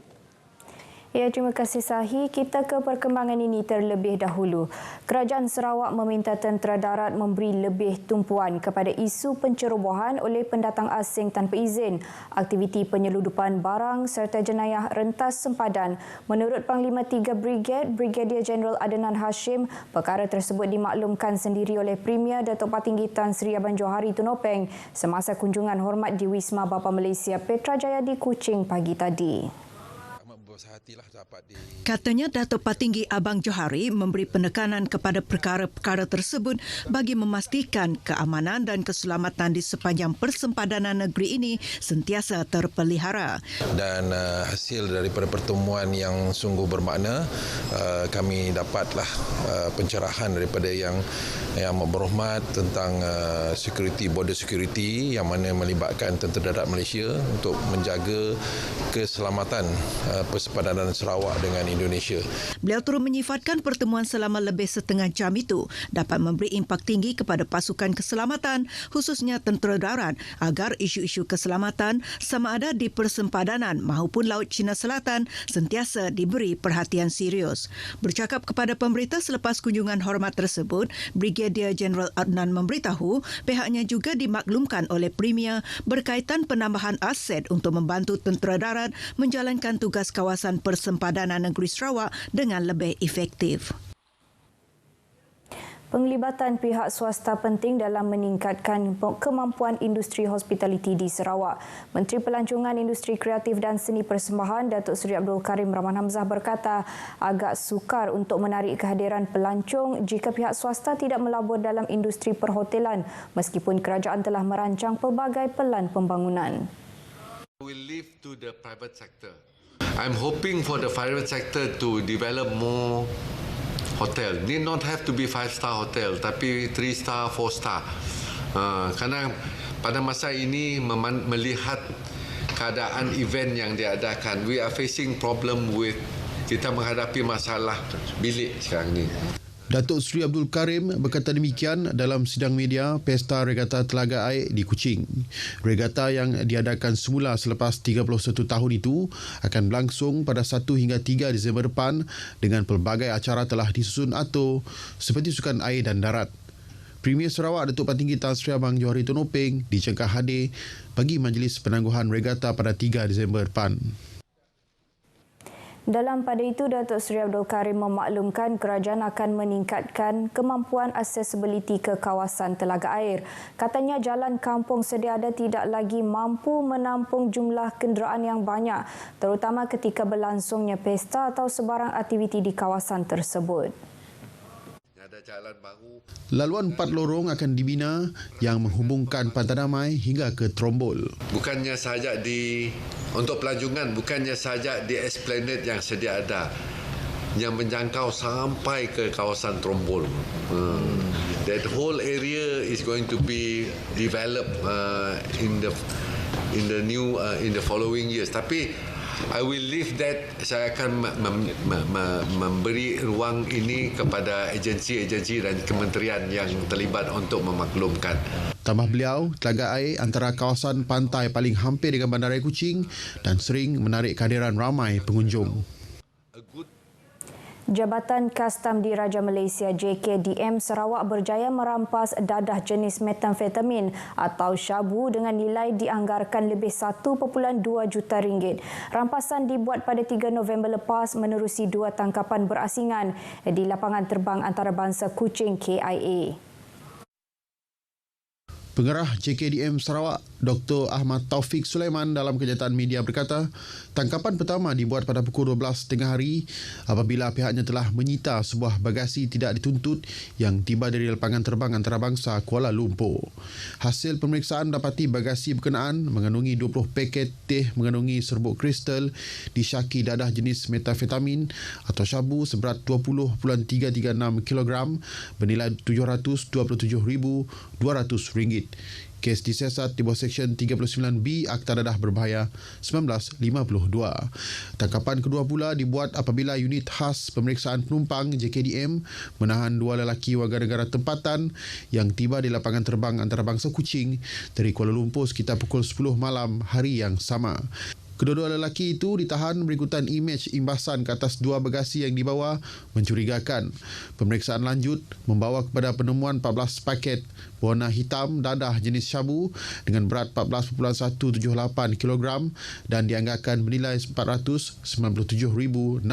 Ya, terima kasih Sahi. Kita ke perkembangan ini terlebih dahulu. Kerajaan Sarawak meminta tentera darat memberi lebih tumpuan kepada isu pencerobohan oleh pendatang asing tanpa izin, aktiviti penyeludupan barang serta jenayah rentas sempadan. Menurut Panglima 3 Brigade, Brigadier Jeneral Adnan Hashim, perkara tersebut dimaklumkan sendiri oleh Premier Datuk Patinggi Tan Sri Abang Johari Tunopeng semasa kunjungan hormat di Wisma Bapa Malaysia Petrajaya di Kuching pagi tadi. Katanya Datuk Patinggi Abang Johari memberi penekanan kepada perkara-perkara tersebut bagi memastikan keamanan dan keselamatan di sepanjang persempadanan negeri ini sentiasa terpelihara. Dan hasil daripada pertemuan yang sungguh bermakna, kami dapatlah pencerahan daripada yang berhormat tentang border security yang mana melibatkan Tentera Darat Malaysia untuk menjaga keselamatan persempadanan Sarawak dengan Indonesia. Beliau turut menyifatkan pertemuan selama lebih setengah jam itu dapat memberi impak tinggi kepada pasukan keselamatan, khususnya Tentera Darat, agar isu-isu keselamatan sama ada di persempadanan maupun Laut Cina Selatan sentiasa diberi perhatian serius. Bercakap kepada pemberita selepas kunjungan hormat tersebut, Brigadier Jeneral Adnan memberitahu pihaknya juga dimaklumkan oleh Premier berkaitan penambahan aset untuk membantu Tentera Darat menjalankan tugas kawasan persempadanan negeri Sarawak dengan lebih efektif. Penglibatan pihak swasta penting dalam meningkatkan kemampuan industri hospitaliti di Sarawak. Menteri Pelancongan Industri Kreatif dan Seni Persembahan Datuk Seri Abdul Karim Rahman Hamzah berkata agak sukar untuk menarik kehadiran pelancong jika pihak swasta tidak melabur dalam industri perhotelan meskipun kerajaan telah merancang pelbagai pelan pembangunan. We leave to the private sector. I'm hoping for the private sector to develop more hotel. Need not have to be 5-star hotel, tapi 3-star, 4-star. Karena pada masa ini melihat keadaan event yang diadakan, we are facing problem with kita menghadapi masalah bilik sekarang ni. Datuk Seri Abdul Karim berkata demikian dalam sidang media Pesta Regata Telaga Air di Kuching. Regata yang diadakan semula selepas 31 tahun itu akan berlangsung pada 1 hingga 3 Disember depan dengan pelbagai acara telah disusun atur seperti sukan air dan darat. Premier Sarawak Datuk Patinggi Tan Sri Abang Johari Tonopeng dijangka hadir bagi majlis penangguhan regata pada 3 Disember depan. Dalam pada itu, Datuk Seri Abdul Karim memaklumkan kerajaan akan meningkatkan kemampuan accessibility ke kawasan telaga air. Katanya jalan kampung sedia ada tidak lagi mampu menampung jumlah kenderaan yang banyak, terutama ketika berlangsungnya pesta atau sebarang aktiviti di kawasan tersebut. Laluan 4 lorong akan dibina yang menghubungkan Pantai Damai hingga ke Trombol. Bukannya sahaja untuk pelancongan, bukannya sahaja di Esplanade yang sedia ada, yang menjangkau sampai ke kawasan Trombol. That whole area is going to be developed in the following years. Tapi I will leave that, saya akan memberi ruang ini kepada agensi-agensi dan kementerian yang terlibat untuk memaklumkan. Tambah beliau, telaga air antara kawasan pantai paling hampir dengan Bandaraya Kuching dan sering menarik kehadiran ramai pengunjung. Jabatan Kastam Diraja Malaysia JKDM Sarawak berjaya merampas dadah jenis metamfetamin atau syabu dengan nilai dianggarkan lebih 1.2 juta ringgit. Rampasan dibuat pada 3 November lepas menerusi 2 tangkapan berasingan di lapangan terbang antarabangsa Kuching KIA. Pengarah JKDM Sarawak, Dr. Ahmad Taufik Sulaiman dalam kenyataan media berkata, tangkapan pertama dibuat pada pukul 12 tengah hari apabila pihaknya telah menyita sebuah bagasi tidak dituntut yang tiba dari lapangan terbang antarabangsa Kuala Lumpur. Hasil pemeriksaan dapati bagasi berkenaan mengandungi 20 paket teh mengandungi serbuk kristal disyaki dadah jenis metafetamin atau syabu seberat 20.336 kg bernilai RM727,200. Kes disiasat di bawah Seksyen 39B Akta Dadah Berbahaya 1952. Tangkapan kedua pula dibuat apabila unit khas pemeriksaan penumpang JKDM menahan 2 lelaki warga negara tempatan yang tiba di lapangan terbang antarabangsa Kuching dari Kuala Lumpur sekitar pukul 10 malam hari yang sama. Kedua-dua lelaki itu ditahan berikutan imej imbasan ke atas 2 bagasi yang dibawa mencurigakan. Pemeriksaan lanjut membawa kepada penemuan 14 paket warna hitam dadah jenis syabu dengan berat 14.178 kg dan dianggarkan bernilai RM497,600.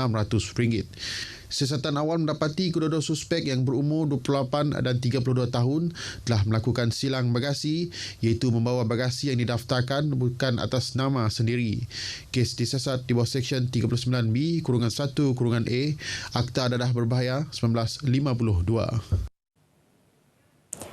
Siasatan awal mendapati kedua-dua suspek yang berumur 28 dan 32 tahun telah melakukan silang bagasi, iaitu membawa bagasi yang didaftarkan bukan atas nama sendiri. Kes disiasat di bawah Seksyen 39B-1-A Akta Dadah Berbahaya 1952.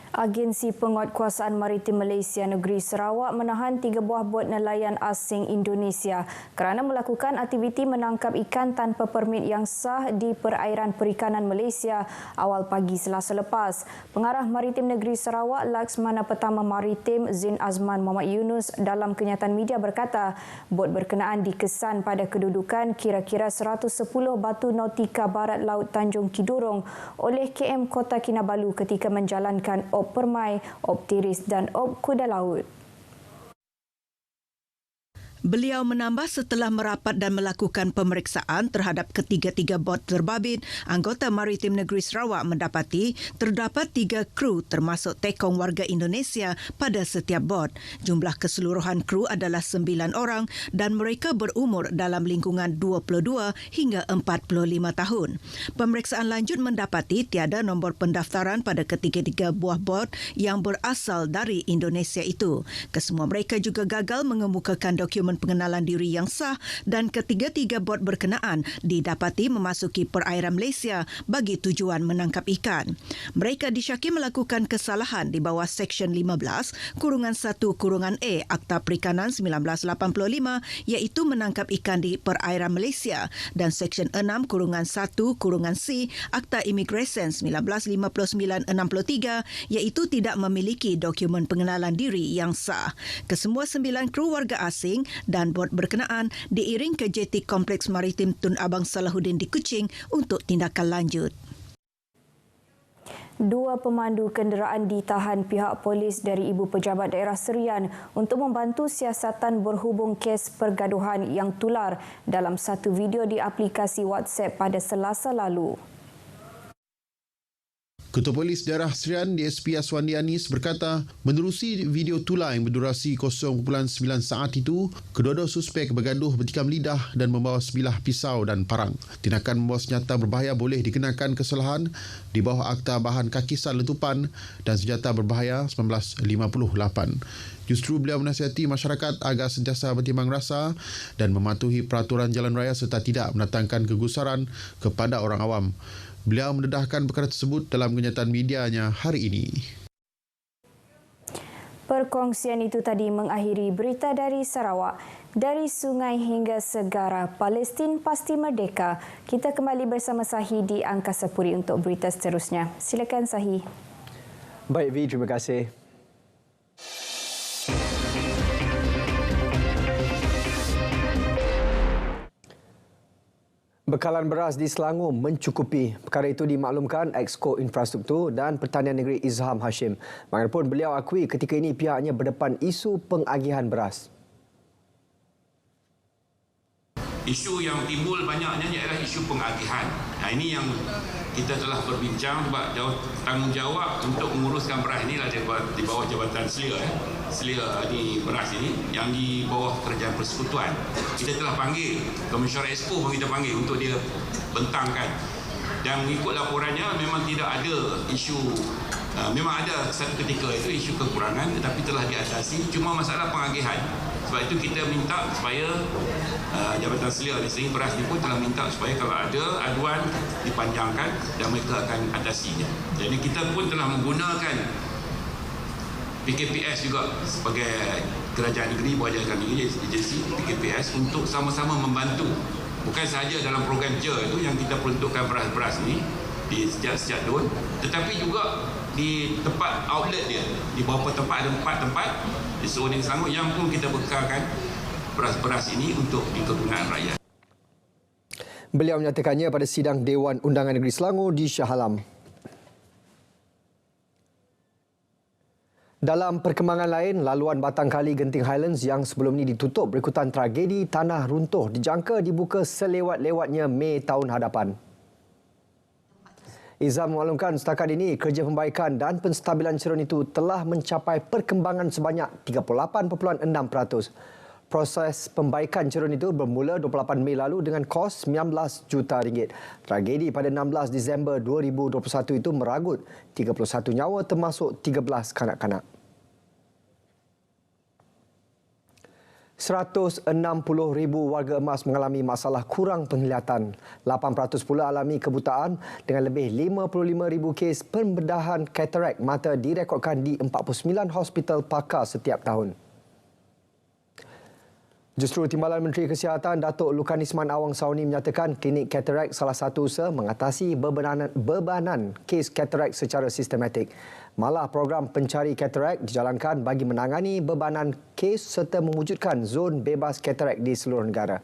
Agensi Penguatkuasaan Maritim Malaysia Negeri Sarawak menahan 3 buah bot nelayan asing Indonesia kerana melakukan aktiviti menangkap ikan tanpa permit yang sah di perairan perikanan Malaysia awal pagi Selasa lepas. Pengarah Maritim Negeri Sarawak Laksmana Pertama Maritim Zin Azman Muhammad Yunus dalam kenyataan media berkata, bot berkenaan dikesan pada kedudukan kira-kira 110 Batu Nautika Barat Laut Tanjung Kidurong oleh KM Kota Kinabalu ketika menjalankan Op Permai, Op Tiris dan Op Kuda Laut. Beliau menambah setelah merapat dan melakukan pemeriksaan terhadap ketiga-tiga bot terbabit, anggota Maritim Negeri Sarawak mendapati terdapat 3 kru termasuk tekong warga Indonesia pada setiap bot. Jumlah keseluruhan kru adalah 9 orang dan mereka berumur dalam lingkungan 22 hingga 45 tahun. Pemeriksaan lanjut mendapati tiada nombor pendaftaran pada ketiga-tiga buah bot yang berasal dari Indonesia itu. Kesemua mereka juga gagal mengemukakan dokumen pengenalan diri yang sah dan ketiga-tiga bot berkenaan didapati memasuki perairan Malaysia bagi tujuan menangkap ikan. Mereka disyaki melakukan kesalahan di bawah Seksyen 15-1-A Akta Perikanan 1985 iaitu menangkap ikan di perairan Malaysia dan Seksyen 6-1-C Akta Imigresen 1959-63 iaitu tidak memiliki dokumen pengenalan diri yang sah. Kesemua 9 kru warga asing dan bot berkenaan diiring ke JT Kompleks Maritim Tun Abang Salahuddin di Kuching untuk tindakan lanjut. 2 pemandu kenderaan ditahan pihak polis dari Ibu Pejabat Daerah Serian untuk membantu siasatan berhubung kes pergaduhan yang tular dalam satu video di aplikasi WhatsApp pada Selasa lalu. Ketua Polis Daerah Serian DSP Aswandi Anis berkata, menerusi video tular yang berdurasi 0.9 saat itu, kedua-dua suspek bergaduh bertikam lidah dan membawa sebilah pisau dan parang. Tindakan membawa senjata berbahaya boleh dikenakan kesalahan di bawah Akta Bahan Kakisan Letupan dan Senjata Berbahaya 1958. Justru beliau menasihati masyarakat agar sentiasa bertimbang rasa dan mematuhi peraturan jalan raya serta tidak mendatangkan kegusaran kepada orang awam. Beliau mendedahkan perkara tersebut dalam kenyataan medianya hari ini. Perkongsian itu tadi mengakhiri berita dari Sarawak. Dari sungai hingga segara, Palestin pasti merdeka. Kita kembali bersama Sahi di Angkasa Puri untuk berita seterusnya. Silakan Sahi. Baik Vi, terima kasih. Bekalan beras di Selangor mencukupi. Perkara itu dimaklumkan Exco Infrastruktur dan Pertanian Negeri Izham Hashim. Bagaimanapun beliau akui ketika ini pihaknya berdepan isu pengagihan beras. Isu yang timbul banyaknya ialah isu pengagihan. Nah, ini yang kita telah berbincang sebab tanggungjawab untuk menguruskan beras inilah di bawah Jabatan Selia. Selia di beras ini yang di bawah Kerajaan Persekutuan. Kita telah panggil Komisioner Expo pun kita panggil untuk dia bentangkan. Dan mengikut laporannya memang tidak ada isu, memang ada satu ketika itu isu kekurangan tetapi telah diatasi, cuma masalah pengagihan. Sebab itu kita minta supaya Jabatan Selia di sini beras ni pun telah minta supaya kalau ada aduan dipanjangkan dan mereka akan atasinya. Jadi kita pun telah menggunakan PKPS juga sebagai kerajaan negeri, bawah jalan negeri, agensi PKPS untuk sama-sama membantu. Bukan sahaja dalam program JER itu yang kita peruntukkan beras-beras ni di sejak DUN, tetapi juga di tempat outlet dia, di beberapa tempat ada 4 tempat di seluruh Selangor yang pun kita bekalkan beras-beras ini untuk kegunaan rakyat. Beliau menyatakannya pada sidang Dewan Undangan Negeri Selangor di Shah Alam. Dalam perkembangan lain, laluan Batang Kali Genting Highlands yang sebelum ini ditutup berikutan tragedi tanah runtuh dijangka dibuka selewat-lewatnya Mei tahun hadapan. Izham memaklumkan setakat ini kerja pembaikan dan penstabilan cerun itu telah mencapai perkembangan sebanyak 38.6%. Proses pembaikan cerun itu bermula 28 Mei lalu dengan kos 19 juta ringgit. Tragedi pada 16 Disember 2021 itu meragut 31 nyawa termasuk 13 kanak-kanak. 160,000 warga emas mengalami masalah kurang penglihatan. 8% pula alami kebutaan dengan lebih 55,000 kes pembedahan katarak mata direkodkan di 49 hospital pakar setiap tahun. Justru Timbalan Menteri Kesihatan Datuk Lukanisman Awang Sauni menyatakan klinik katarak salah satu usaha mengatasi bebanan kes katarak secara sistematik. Malah program pencari katarak dijalankan bagi menangani bebanan kes serta mewujudkan zon bebas katarak di seluruh negara.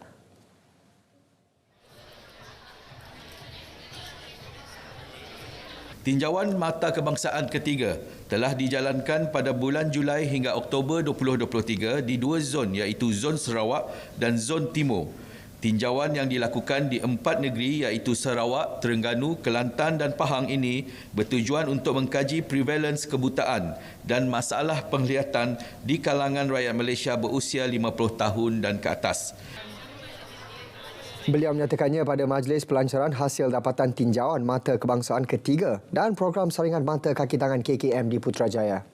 Tinjauan mata kebangsaan ketiga telah dijalankan pada bulan Julai hingga Oktober 2023 di dua zon iaitu Zon Sarawak dan Zon Timur. Tinjauan yang dilakukan di 4 negeri iaitu Sarawak, Terengganu, Kelantan dan Pahang ini bertujuan untuk mengkaji prevalence kebutaan dan masalah penglihatan di kalangan rakyat Malaysia berusia 50 tahun dan ke atas. Beliau menyatakannya pada majlis pelancaran hasil dapatan tinjauan mata kebangsaan ketiga dan program saringan mata kaki tangan KKM di Putrajaya.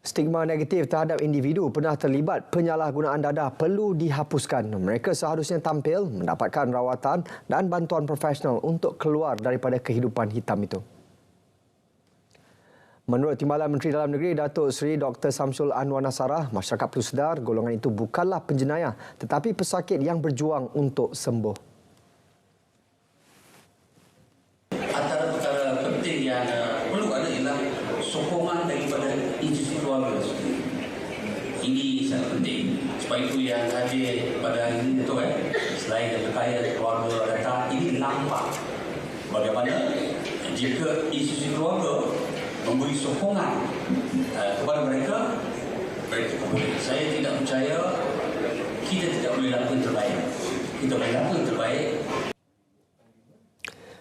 Stigma negatif terhadap individu pernah terlibat penyalahgunaan dadah perlu dihapuskan. Mereka seharusnya tampil, mendapatkan rawatan dan bantuan profesional untuk keluar daripada kehidupan hitam itu. Menurut Timbalan Menteri Dalam Negeri Datuk Seri Dr. Samsul Anwar Nasarah, masyarakat perlu sedar golongan itu bukanlah penjenayah tetapi pesakit yang berjuang untuk sembuh. Antara perkara penting yang perlu ada ialah sokongan daripada institusi keluarga. Ini sangat penting. Sebab itu yang hadir pada hari ini betul selain daripada keluarga datang, ini nampak bagaimana jika institusi keluarga memberi sokongan kepada mereka boleh. Saya tidak percaya kita tidak boleh lakukan terbaik. Kita boleh lakukan terbaik.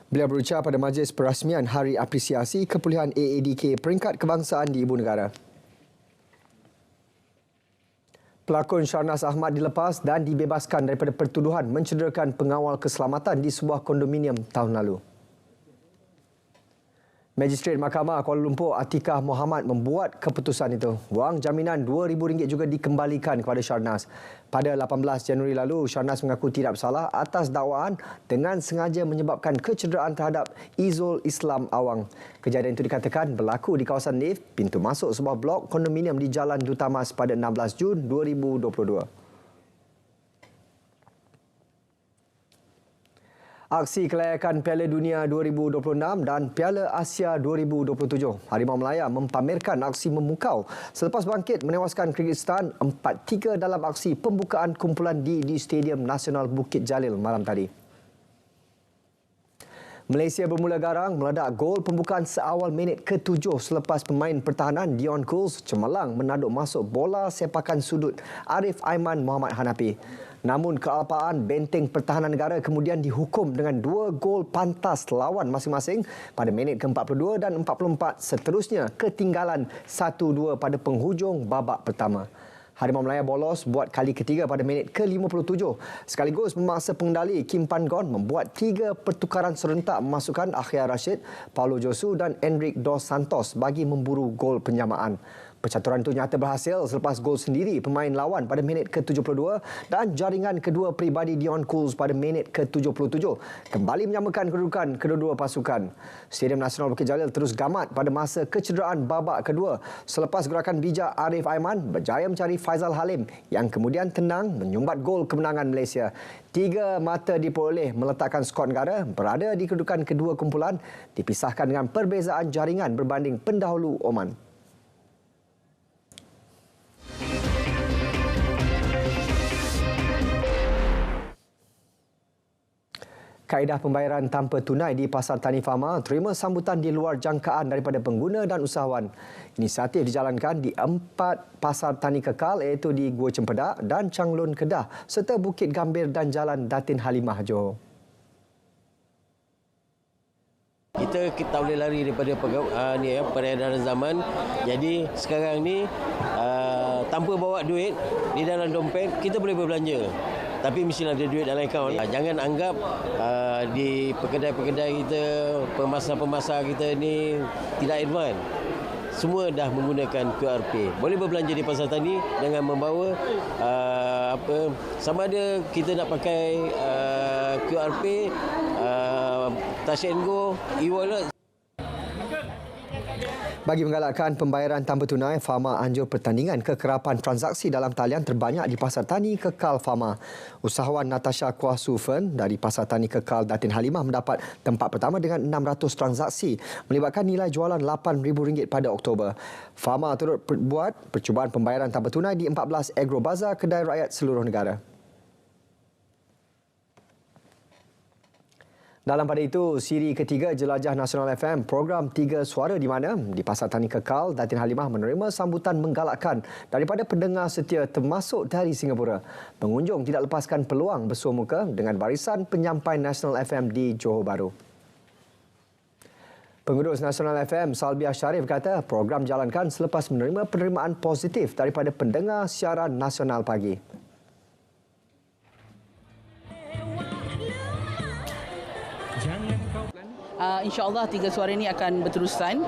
Beliau berucap pada majlis perasmian Hari Apresiasi Kepulihan AADK Peringkat Kebangsaan di Ibu Negara. Pelakon Sharnas Ahmad dilepas dan dibebaskan daripada pertuduhan mencederakan pengawal keselamatan di sebuah kondominium tahun lalu. Magistrate Mahkamah Kuala Lumpur Atikah Mohamad membuat keputusan itu. Wang jaminan RM2,000 juga dikembalikan kepada Sharnas. Pada 18 Januari lalu, Sharnas mengaku tidak bersalah atas dakwaan dengan sengaja menyebabkan kecederaan terhadap Izul Islam Awang. Kejadian itu dikatakan berlaku di kawasan lift pintu masuk sebuah blok kondominium di Jalan Duta Mas pada 16 Jun 2022. Aksi kelayakan Piala Dunia 2026 dan Piala Asia 2027. Harimau Melaya mempamerkan aksi memukau selepas bangkit menewaskan Kyrgyzstan 4-3 dalam aksi pembukaan kumpulan D di Stadium Nasional Bukit Jalil malam tadi. Malaysia bermula garang meledak gol pembukaan seawal minit ke-7 selepas pemain pertahanan Dion Cools cemerlang menaduk masuk bola sepakan sudut Arif Aiman Muhammad Hanafi. Namun kealpaan benteng pertahanan negara kemudian dihukum dengan 2 gol pantas lawan masing-masing pada minit ke-42 dan 44, seterusnya ketinggalan 1-2 pada penghujung babak pertama. Harimau Melaya bolos buat kali ketiga pada minit ke-57. Sekaligus memaksa pengendali Kim Pan Gon membuat 3 pertukaran serentak memasukkan Akhyar Rashid, Paulo Josu dan Enric Dos Santos bagi memburu gol penyamaan. Percaturan itu nyata berhasil selepas gol sendiri pemain lawan pada minit ke-72 dan jaringan kedua peribadi Dion Cools pada minit ke-77 kembali menyamakan kedudukan kedua-dua pasukan. Stadium Nasional Bukit Jalil terus gamat pada masa kecederaan babak kedua selepas gerakan bijak Arif Aiman berjaya mencari Faizal Halim yang kemudian tenang menyumbat gol kemenangan Malaysia. 3 mata diperoleh meletakkan skuad negara berada di kedudukan kedua kumpulan dipisahkan dengan perbezaan jaringan berbanding pendahulu Oman. Kaedah pembayaran tanpa tunai di Pasar Tani Fama terima sambutan di luar jangkaan daripada pengguna dan usahawan. Inisiatif dijalankan di 4 pasar tani kekal iaitu di Gua Cempedak dan Changlun Kedah serta Bukit Gambir dan Jalan Datin Halimah Johor. Kita tak boleh lari daripada peredaran zaman. Jadi sekarang ni tanpa bawa duit di dalam dompet, kita boleh berbelanja. Tapi mesti ada duit dalam akaun. Jangan anggap di kedai-kedai kita, pemasar-pemasar kita ni tidak advance. Semua dah menggunakan QRP. Boleh berbelanja di Pasar Tani dengan membawa sama ada kita nak pakai QRP, Touch and Go, e-wallet. Bagi menggalakkan pembayaran tanpa tunai, Fama anjur pertandingan kekerapan transaksi dalam talian terbanyak di Pasar Tani Kekal Fama. Usahawan Natasha Kuasufen dari Pasar Tani Kekal Datin Halimah mendapat tempat pertama dengan 600 transaksi melibatkan nilai jualan RM8,000 pada Oktober. Fama turut buat percubaan pembayaran tanpa tunai di 14 Agro Bazar kedai rakyat seluruh negara. Dalam pada itu, siri ketiga Jelajah Nasional FM, program 3 Suara di mana di Pasar Tani Kekal, Datin Halimah menerima sambutan menggalakkan daripada pendengar setia termasuk dari Singapura. Pengunjung tidak lepaskan peluang bersua muka dengan barisan penyampai Nasional FM di Johor Bahru. Pengurus Nasional FM, Salbiah Sharif kata program jalankan selepas menerima penerimaan positif daripada pendengar siaran nasional pagi. InsyaAllah 3 Suara ini akan berterusan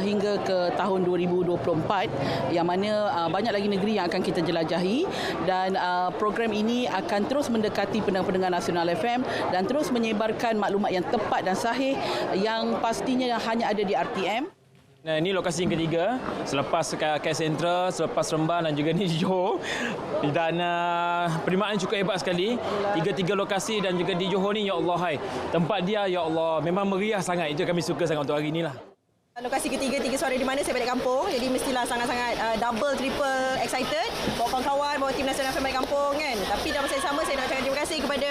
hingga ke tahun 2024 yang mana banyak lagi negeri yang akan kita jelajahi dan program ini akan terus mendekati pendengar-pendengar Nasional FM dan terus menyebarkan maklumat yang tepat dan sahih yang pastinya hanya ada di RTM. Nah, ini lokasi yang ketiga selepas KL Sentral, selepas Rembang dan juga ni Johor. Dan penerimaan cukup hebat sekali. Tiga lokasi dan juga di Johor ni, ya Allah, hai. Tempat dia, ya Allah, memang meriah sangat. Itu kami suka sangat untuk hari inilah. Lokasi ketiga 3 Suara di mana saya balik kampung. Jadi mestilah sangat-sangat double, triple excited. Bawa kawan-kawan, bawa tim Nasional FM balik kampung kan. Tapi dalam masa yang sama saya nak ucapkan terima kasih kepada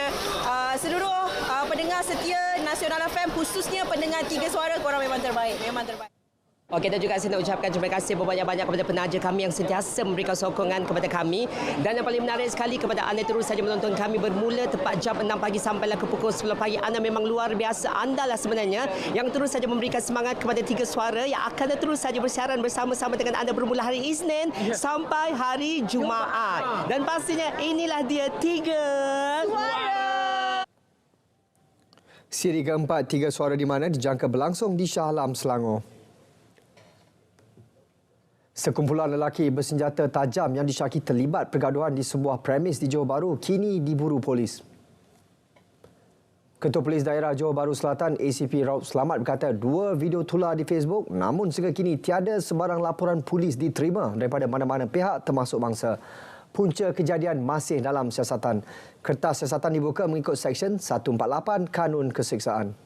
seluruh pendengar setia Nasional FM, khususnya pendengar 3 Suara. Korang memang terbaik, memang terbaik. Kita juga saya nak ucapkan terima kasih berbanyak-banyak kepada penaja kami yang sentiasa memberikan sokongan kepada kami. Dan yang paling menarik sekali kepada anda terus saja menonton kami bermula tepat jam 6 pagi sampailah ke pukul 10 pagi. Anda memang luar biasa. Anda lah sebenarnya yang terus saja memberikan semangat kepada 3 Suara yang akan terus saja bersiaran bersama-sama dengan anda bermula hari Isnin sampai hari Jumaat. Dan pastinya inilah dia 3 Suara. Siri keempat 3 Suara di mana dijangka berlangsung di Shah Alam, Selangor. Sekumpulan lelaki bersenjata tajam yang disyaki terlibat pergaduhan di sebuah premis di Johor Bahru kini diburu polis. Ketua Polis Daerah Johor Bahru Selatan ACP Raub Selamat berkata 2 video tular di Facebook namun sehingga kini tiada sebarang laporan polis diterima daripada mana-mana pihak termasuk bangsa. Punca kejadian masih dalam siasatan. Kertas siasatan dibuka mengikut Seksyen 148 Kanun Keseksaan.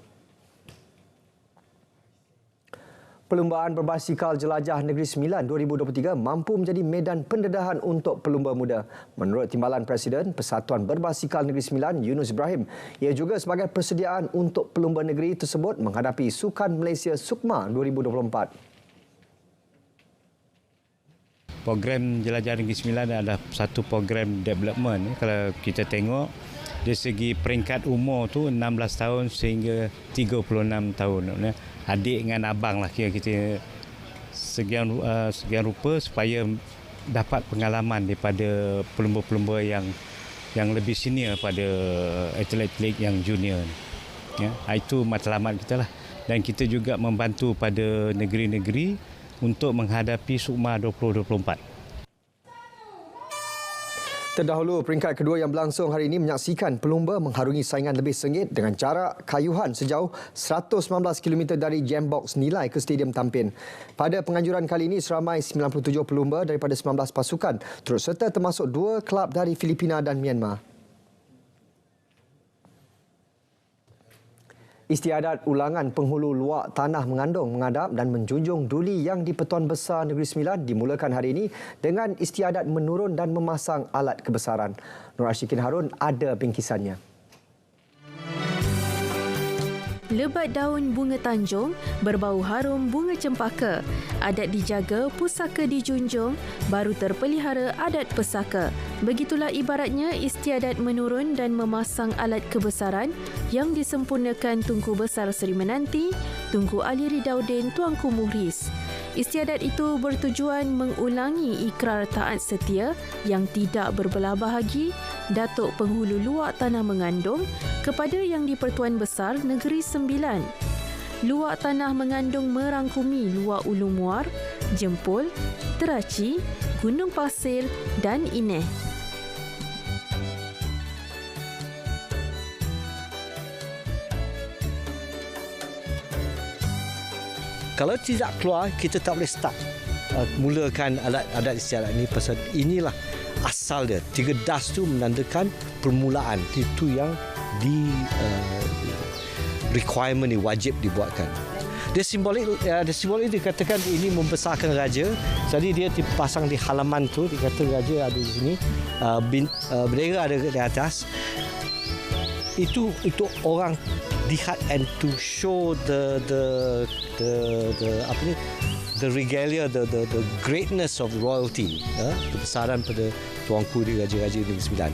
Perlumbaan berbasikal Jelajah Negeri Sembilan 2023 mampu menjadi medan pendedahan untuk pelumba muda. Menurut Timbalan Presiden Persatuan Berbasikal Negeri Sembilan, Yunus Ibrahim, ia juga sebagai persediaan untuk pelumba negeri tersebut menghadapi Sukan Malaysia Sukma 2024. Program Jelajah Negeri Sembilan adalah satu program development. Kalau kita tengok dari segi peringkat umur tu 16 tahun sehingga 36 tahun. Adik dengan abang lah kira kita sekian rupa supaya dapat pengalaman daripada pelumba-pelumba yang lebih senior pada atlet-atlet yang junior. Ya, itu matlamat kita lah. Dan kita juga membantu pada negeri-negeri untuk menghadapi Sukma 2024. Terdahulu, peringkat kedua yang berlangsung hari ini menyaksikan pelumba mengharungi saingan lebih sengit dengan jarak kayuhan sejauh 119 km dari Jambox Nilai ke Stadium Tampin. Pada penganjuran kali ini, seramai 97 pelumba daripada 19 pasukan turut serta termasuk 2 kelab dari Filipina dan Myanmar. Istiadat ulangan penghulu luak tanah mengandung, mengadap dan menjunjung duli yang di Pertuan Besar Negeri Sembilan dimulakan hari ini dengan istiadat menurun dan memasang alat kebesaran. Nur Ashikin Harun ada bingkisannya. Lebat daun bunga tanjung, berbau harum bunga cempaka. Adat dijaga, pusaka dijunjung, baru terpelihara adat pesaka. Begitulah ibaratnya istiadat menurun dan memasang alat kebesaran yang disempurnakan Tunku Besar Seri Menanti, Tunku Ali Ridaudin Tuanku Muhriz. Istiadat itu bertujuan mengulangi ikrar taat setia yang tidak berbelah bahagi Datuk Penghulu Luak Tanah Mengandung kepada Yang di-Pertuan Besar Negeri Sembilan. Luak Tanah Mengandung merangkumi Luak Ulu Muar, Jempol, Teraci, Gunung Pasir dan Ineh. Kalau tidak keluar, kita tak boleh start mulakan adat istiadat ini. Pasal inilah asal dia. 3 das tu menandakan permulaan. Itu yang requirement ni, wajib dibuatkan. Dia simbolik dikatakan ini membesarkan raja. Jadi dia dipasang di halaman tu, dikata raja ada di sini, bendera ada di atas. Itu orang lihat and to show the regalia, the greatness of royalty, kebesaran pada tuanku di raja-raja Negeri Sembilan.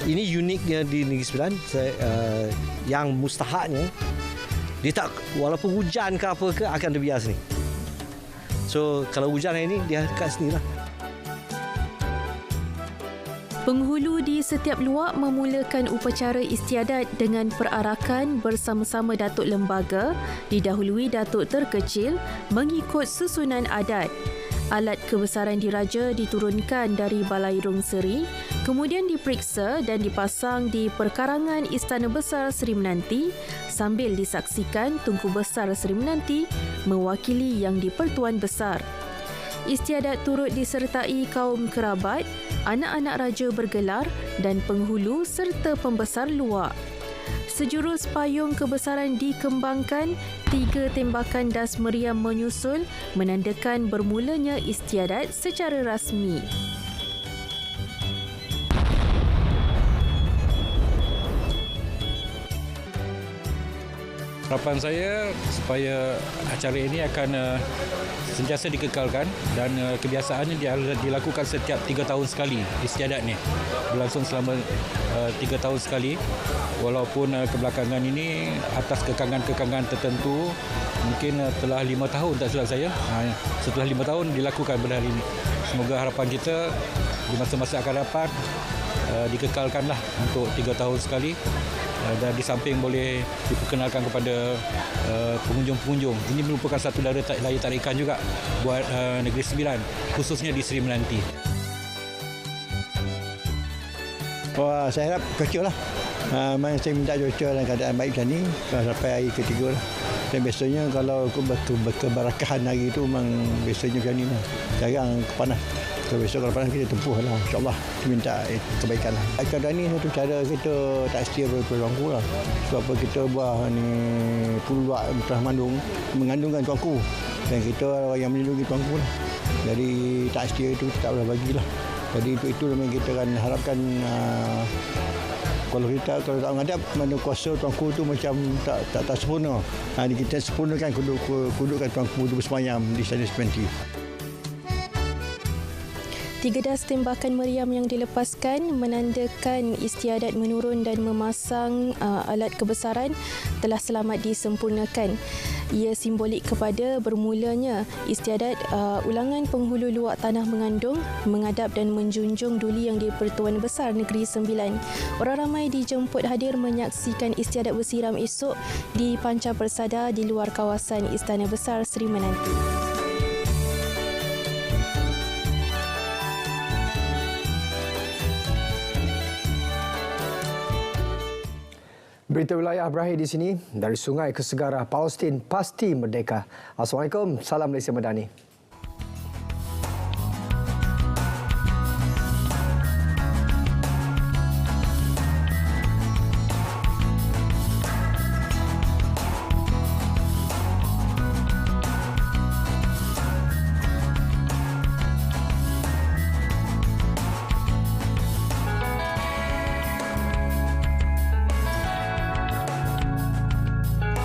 Ini uniknya di Negeri Sembilan, yang mustahaknya dia tak, walaupun hujan ke apa ke, akan terbiar sini. So kalau hujan hari ini, dia kat sini lah. Penghulu di setiap luak memulakan upacara istiadat dengan perarakan bersama-sama datuk lembaga, didahului datuk terkecil mengikut susunan adat. Alat kebesaran diraja diturunkan dari Balai Rung Seri, kemudian diperiksa dan dipasang di perkarangan Istana Besar Seri Menanti sambil disaksikan Tunku Besar Seri Menanti mewakili Yang di-Pertuan Besar. Istiadat turut disertai kaum kerabat, anak-anak raja bergelar dan penghulu serta pembesar luak. Sejurus payung kebesaran dikembangkan, 3 tembakan das meriam menyusul menandakan bermulanya istiadat secara rasmi. Harapan saya supaya acara ini akan sentiasa dikekalkan dan kebiasaannya dilakukan setiap 3 tahun sekali. Istiadat ni berlangsung selama 3 tahun sekali, walaupun kebelakangan ini atas kekangan-kekangan tertentu mungkin telah 5 tahun tak silap saya. Setelah 5 tahun dilakukan pada hari ini. Semoga harapan kita di masa-masa akan dapat dikekalkanlah untuk 3 tahun sekali. Dan di samping boleh diperkenalkan kepada pengunjung-pengunjung. Ini merupakan satu daya tarikan juga buat Negeri Sembilan, khususnya di Seri Menanti. Wah, saya harap cuaca lah. Saya minta cuaca dalam keadaan baik macam ni sampai hari ketiga lah. Dan biasanya kalau betul-betul berakahan hari itu memang biasanya macam ni lah. Jarang panas. So, besok kalau panas kita tempuh lah. InsyaAllah kita minta kebaikan lah. Keadaan ni satu cara kita tak setia pada tuanku lah. Sebab apa kita buah ni Luak Tanah mengandungkan tuanku. Dan kita orang yang melindungi tuanku lah. Jadi tak setia itu kita tak boleh bagilah. Jadi itu memang kita akan harapkan kalau tak menghadap, mana kuasa tuanku tu macam tak sempurna. Kita sempurnakan kedudukan tuanku tu bersemayam di Istana Sementi. 3 das tembakan meriam yang dilepaskan menandakan istiadat menurun dan memasang alat kebesaran telah selamat disempurnakan. Ia simbolik kepada bermulanya istiadat ulangan penghulu luak tanah mengandung, mengadap dan menjunjung duli Yang di-Pertuan Besar Negeri Sembilan. Orang ramai dijemput hadir menyaksikan istiadat bersiram esok di Panca Persada di luar kawasan Istana Besar Seri Menanti. Berita wilayah berakhir di sini. Dari sungai ke segara, Palestin pasti merdeka. Assalamualaikum, salam Malaysia Madani.